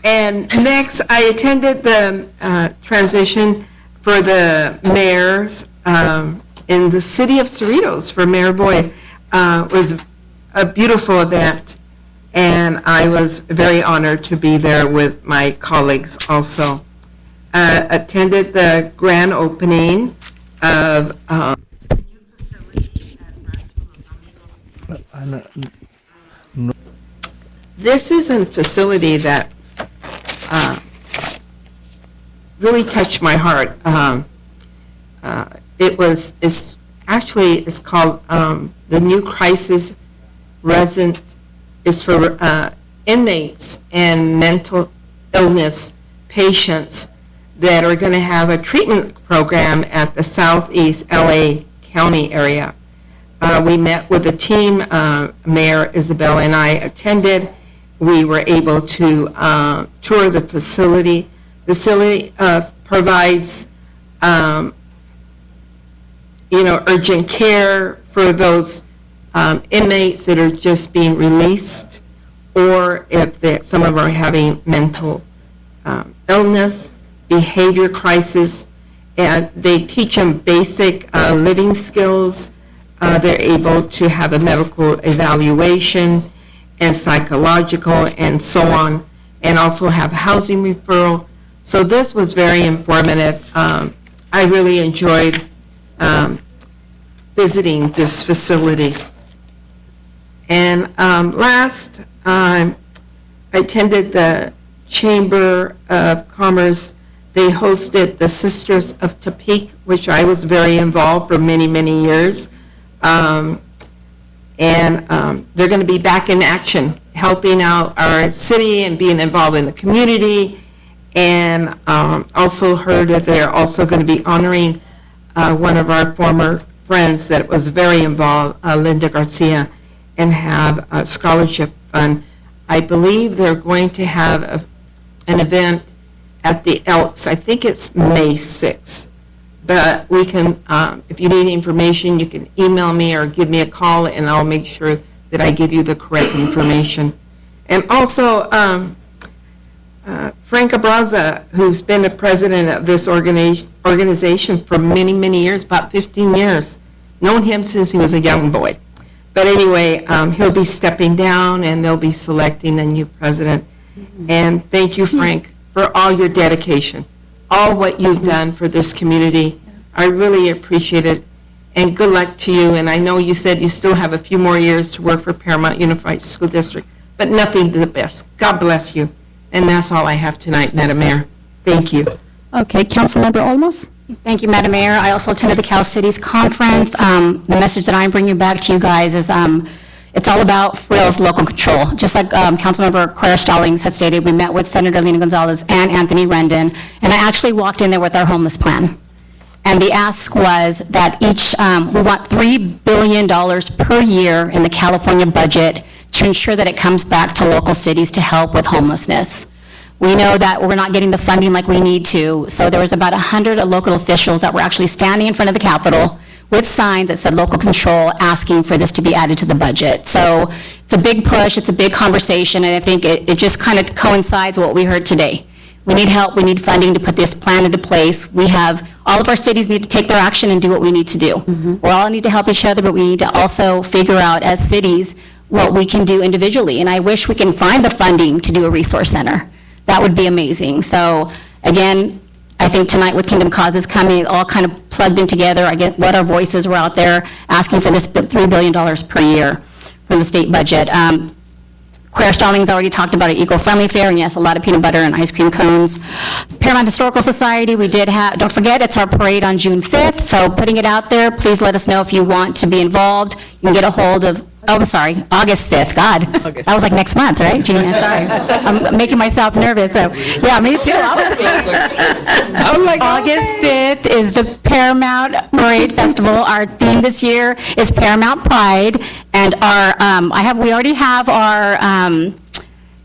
And next, I attended the transition for the mayors in the city of Cerritos for Mayor Boyd. It was a beautiful event, and I was very honored to be there with my colleagues also. Attended the grand opening of this is a facility that really touched my heart. It's called the New Crisis Resident, is for inmates and mental illness patients that are going to have a treatment program at the Southeast LA County area. We met with the team, Mayor Isabel and I attended. We were able to tour the facility. The facility provides urgent care for those inmates that are just being released, or if some of them are having mental illness, behavior crisis, and they teach them basic living skills. They're able to have a medical evaluation and psychological and so on, and also have housing referral. So this was very informative. I really enjoyed visiting this facility. And last, I attended the Chamber of Commerce. They hosted the Sisters of Tepic, which I was very involved for many, many years. They're going to be back in action, helping out our city and being involved in the community. And also heard that they're also going to be honoring one of our former friends that was very involved, Linda Garcia, and have a scholarship fund. I believe they're going to have an event at the Elks. I think it's May 6th. But we can, if you need information, you can email me or give me a call, and I'll make sure that I give you the correct information. And also, Frank Abraza, who's been the president of this organization for many, many years, about 15 years. Known him since he was a young boy. But anyway, he'll be stepping down, and they'll be selecting a new president. And thank you, Frank, for all your dedication, all what you've done for this community. I really appreciate it. And good luck to you. And I know you said you still have a few more years to work for Paramount Unified School District, but nothing to the best. God bless you. And that's all I have tonight, Madam Mayor. Thank you. Okay, Councilmember Olmos? Thank you, Madam Mayor. I also attended the Cal Cities Conference. The message that I'm bringing back to you guys is it's all about, for real, local control. Just like Councilmember Quer Stallings had stated, we met with Senator Lena Gonzalez and Anthony Rendon, and I actually walked in there with our homeless plan. And the ask was that we want $3 billion per year in the California budget to ensure that it comes back to local cities to help with homelessness. We know that we're not getting the funding like we need to, so there was about 100 local officials that were actually standing in front of the Capitol with signs that said local control, asking for this to be added to the budget. So it's a big push, it's a big conversation, and I think it just kind of coincides with what we heard today. We need help, we need funding to put this plan into place. All of our cities need to take their action and do what we need to do. We all need to help each other, but we need to also figure out as cities what we can do individually. And I wish we can find the funding to do a resource center. That would be amazing. So again, I think tonight with Kingdom Causes coming, it all kind of plugged in together. I get what our voices were out there asking for this $3 billion per year from the state budget. Quer Stallings already talked about an eco-friendly fair, and yes, a lot of peanut butter and ice cream cones. Paramount Historical Society, we did have, don't forget, it's our parade on June 5th, so putting it out there, please let us know if you want to be involved. You can get a hold of, August 5th, God. That was like next month, right? Gee, sorry. I'm making myself nervous, so, yeah, me too. August 5th is the Paramount Parade Festival. Our theme this year is Paramount Pride, and we already have our,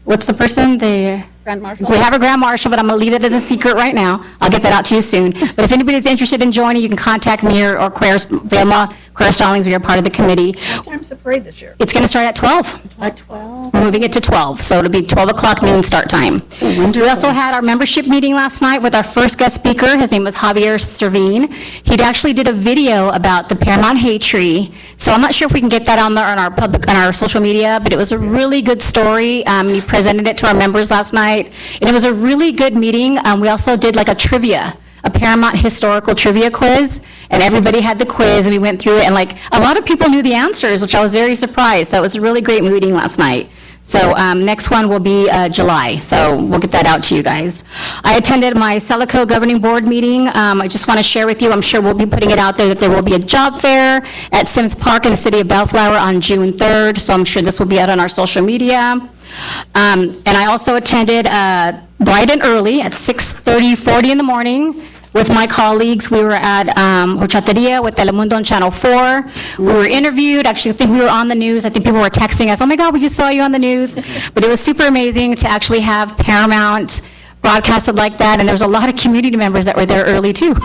what's the person? Grand Marshal. We have a Grand Marshal, but I'm going to leave it as a secret right now. I'll get that out to you soon. But if anybody's interested in joining, you can contact me or Vilma Quer Stallings. We are part of the committee. What time's the parade this year? It's going to start at 12. At 12? We're moving it to 12, so it'll be 12 o'clock noon start time. We also had our membership meeting last night with our first guest speaker. His name was Javier Servin. He actually did a video about the Paramount Hay Tree. So I'm not sure if we can get that on our social media, but it was a really good story. He presented it to our members last night, and it was a really good meeting. We also did like a Paramount historical trivia quiz, and everybody had the quiz, and we went through it, and like a lot of people knew the answers, which I was very surprised. So it was a really great meeting last night. So next one will be July, so we'll get that out to you guys. I attended my Celico Governing Board meeting. I just want to share with you, I'm sure we'll be putting it out there that there will be a job fair at Sims Park in the city of Bellflower on June 3rd, so I'm sure this will be out on our social media. And I also attended bright and early at 6:40 in the morning with my colleagues. We were at Horchateria with Telemundo on Channel 4. We were interviewed. Actually, I think we were on the news. I think people were texting us, oh my God, we just saw you on the news. But it was super amazing to actually have Paramount broadcasted like that, and there was a lot of community members that were there early too.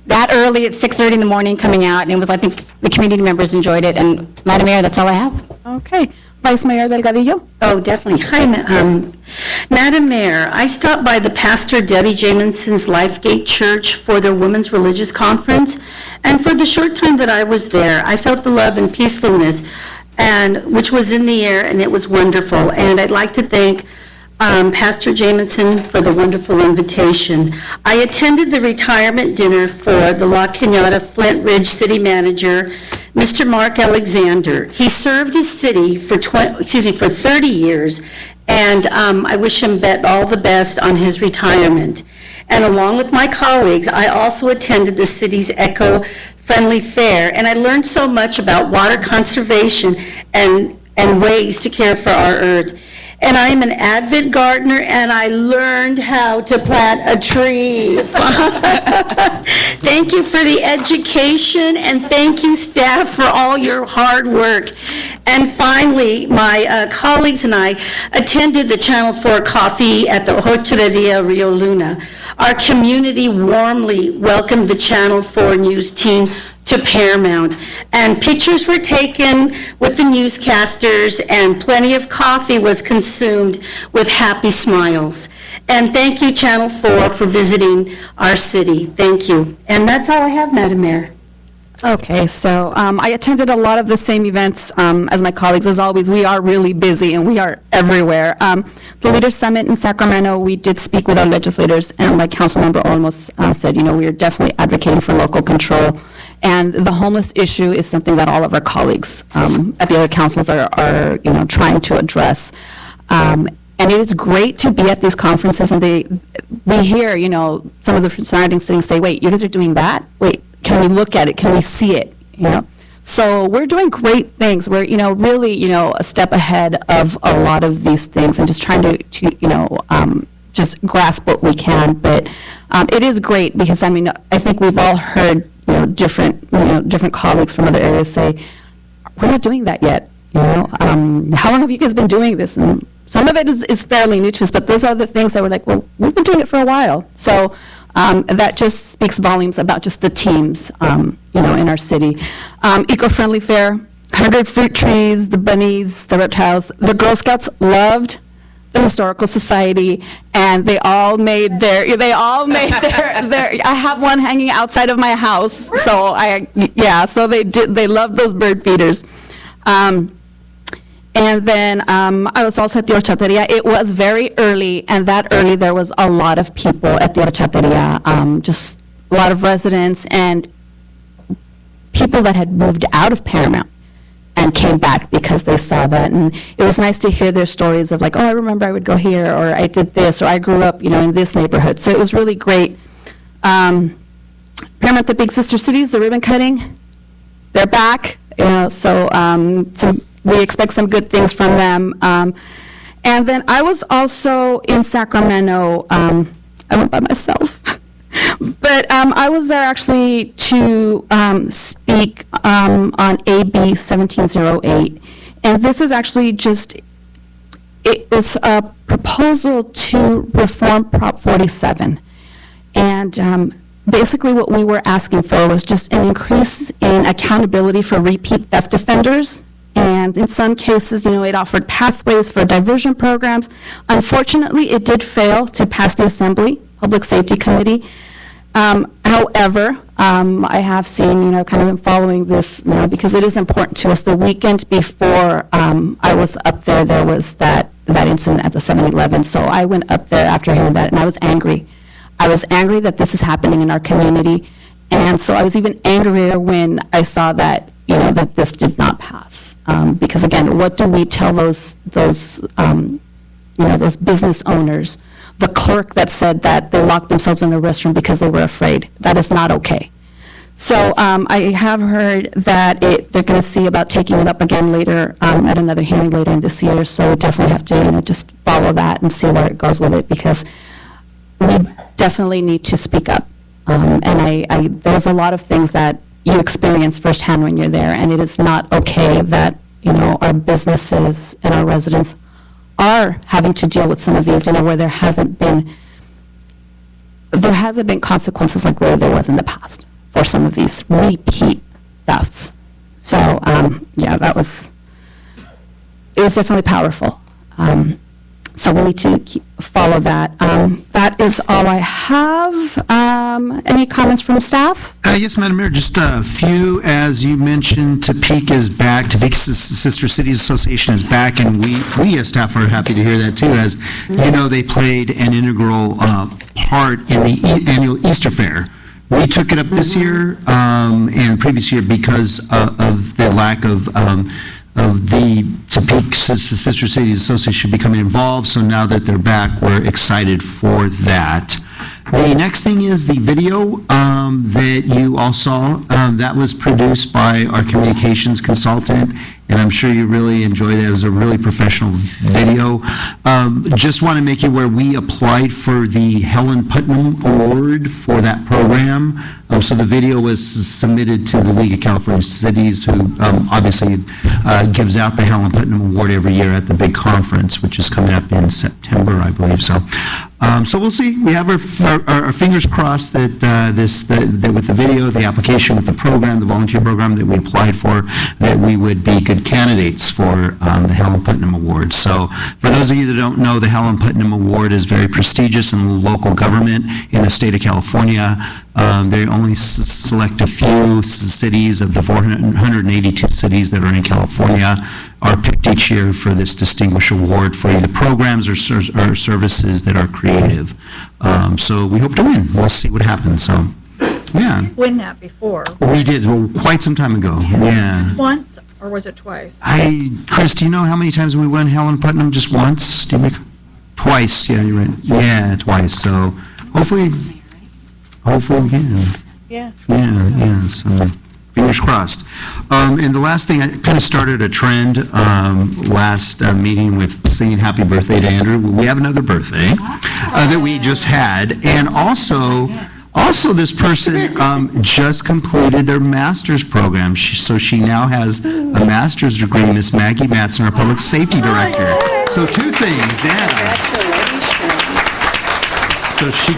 That early at 6:30 in the morning coming out, and it was, I think the community members enjoyed it. And Madam Mayor, that's all I have. Okay. Vice Mayor Delgadillo? Oh, definitely. Hi, Madam Mayor. I stopped by the Pastor Debbie Jaminson's Lifegate Church for their Women's Religious Conference, and for the short time that I was there, I felt the love and peacefulness, which was in the air, and it was wonderful. And I'd like to thank Pastor Jamison for the wonderful invitation. I attended the retirement dinner for the La Cañada Flint Ridge City Manager, Mr. Mark Alexander. He served his city for 30 years and I wish him all the best on his retirement. And along with my colleagues, I also attended the city's eco-friendly fair, and I learned so much about water conservation and ways to care for our earth. And I'm an avid gardener, and I learned how to plant a tree. Thank you for the education, and thank you, staff, for all your hard work. And finally, my colleagues and I attended the Channel 4 coffee at the Hotereria Rio Luna. Our community warmly welcomed the Channel 4 news team to Paramount, and pictures were taken with the newscasters, and plenty of coffee was consumed with happy smiles. And thank you, Channel 4, for visiting our city. Thank you. And that's all I have, Madam Mayor. Okay, so I attended a lot of the same events as my colleagues. As always, we are really busy and we are everywhere. The Leaders Summit in Sacramento, we did speak with our legislators, and like Councilmember Olmos said, we are definitely advocating for local control. And the homeless issue is something that all of our colleagues at the other councils are trying to address. And it is great to be at these conferences, and we hear, some of the surrounding cities say, wait, you guys are doing that? Wait, can we look at it? Can we see it? So we're doing great things. We're, really, a step ahead of a lot of these things, and just trying to just grasp what we can. But it is great because, I think we've all heard, different colleagues from other areas say, we're not doing that yet. How long have you guys been doing this? And some of it is fairly new to us, but those are the things that we're like, well, we've been doing it for a while. So that just speaks volumes about just the teams, in our city. Eco-friendly fair, 100 fruit trees, the bunnies, the reptiles. The Girl Scouts loved the Historical Society, and they all made their, I have one hanging outside of my house, so so they loved those bird feeders. And then I was also at the horchateria. It was very early, and that early there was a lot of people at the horchateria, just a lot of residents and people that had moved out of Paramount and came back because they saw that. And it was nice to hear their stories of like, oh, I remember I would go here, or I did this, or I grew up, in this neighborhood. So it was really great. Paramount, the big sister cities, the ribbon cutting, they're back. So we expect some good things from them. And then I was also in Sacramento. I went by myself. But I was there actually to speak on AB 1708. And this is actually it was a proposal to reform Prop 47. And basically what we were asking for was just an increase in accountability for repeat theft offenders. And in some cases, it offered pathways for diversion programs. Unfortunately, it did fail to pass the Assembly Public Safety Committee. However, I have seen, kind of been following this now because it is important to us. The weekend before I was up there was that incident at the 7-Eleven. So I went up there after hearing that, and I was angry. I was angry that this is happening in our community. And so I was even angrier when I saw that, that this did not pass. Because again, what do we tell those business owners? The clerk that said that they locked themselves in the restroom because they were afraid. That is not okay. So I have heard that they're going to see about taking it up again later at another hearing later in this year. So we definitely have to, just follow that and see where it goes with it, because we definitely need to speak up. And there's a lot of things that you experience firsthand when you're there, and it is not okay that our businesses and our residents are having to deal with some of these, where there hasn't been consequences like there was in the past for some of these repeat thefts. So it was definitely powerful. So we need to follow that. That is all I have. Any comments from staff? Yes, Madam Mayor, just a few. As you mentioned, Topeka is back. Topeka Sister Cities Association is back, and we as staff are happy to hear that too. As you know, they played an integral part in the annual Easter Fair. We took it up this year and previous year because of the lack of the Topeka Sister Cities Association becoming involved, so now that they're back, we're excited for that. The next thing is the video that you all saw. That was produced by our communications consultant, and I'm sure you really enjoyed it. It was a really professional video. Just want to make you aware, we applied for the Helen Putnam Award for that program. So the video was submitted to the League of California Cities, who obviously gives out the Helen Putnam Award every year at the big conference, which is coming up in September, I believe. So we'll see. We have our fingers crossed that that with the video, the application with the program, the volunteer program that we applied for, that we would be good candidates for the Helen Putnam Award. So for those of you that don't know, the Helen Putnam Award is very prestigious in local government in the state of California. They only select a few cities of the 482 cities that are in California are picked each year for this distinguished award for either programs or services that are creative. So we hope to win. We'll see what happens. So, yeah. Win that before. We did quite some time ago. Yeah. Once, or was it twice? Chris, do you know how many times we won Helen Putnam? Just once? Do you twice? Yeah, you're right. Yeah, twice. So hopefully we can. Yeah. Yeah. So fingers crossed. And the last thing, I kind of started a trend last meeting with singing happy birthday to Andrew. We have another birthday that we just had. And also this person just completed their master's program. So she now has a master's degree, Miss Maggie Matson, our public safety director. So two things, yeah. So she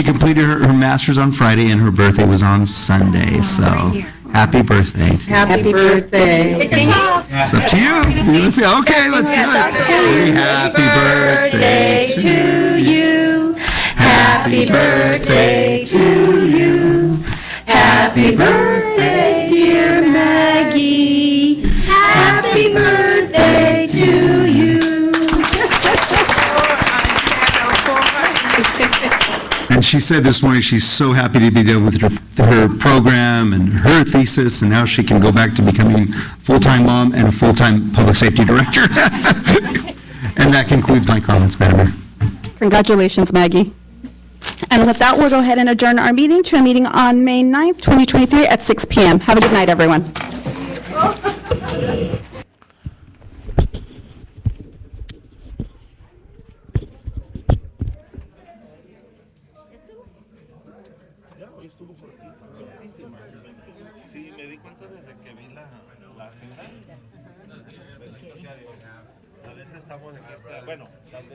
completed her master's on Friday, and her birthday was on Sunday. So happy birthday. Happy birthday. It's up to you. Let's see. Okay, let's do it. Happy birthday to you. Happy birthday to you. Happy birthday, dear Maggie. Happy birthday to you. And she said this morning she's so happy to be done with her program and her thesis, and now she can go back to becoming full-time mom and a full-time public safety director. And that concludes my comments, Madam Mayor. Congratulations, Maggie. And with that, we'll go ahead and adjourn our meeting to a meeting on May 9th, 2023 at 6 p.m. Have a good night, everyone. Sí, me di cuenta desde que vi la agenda. Bendito sea Dios. A veces estamos en esta, bueno, las veces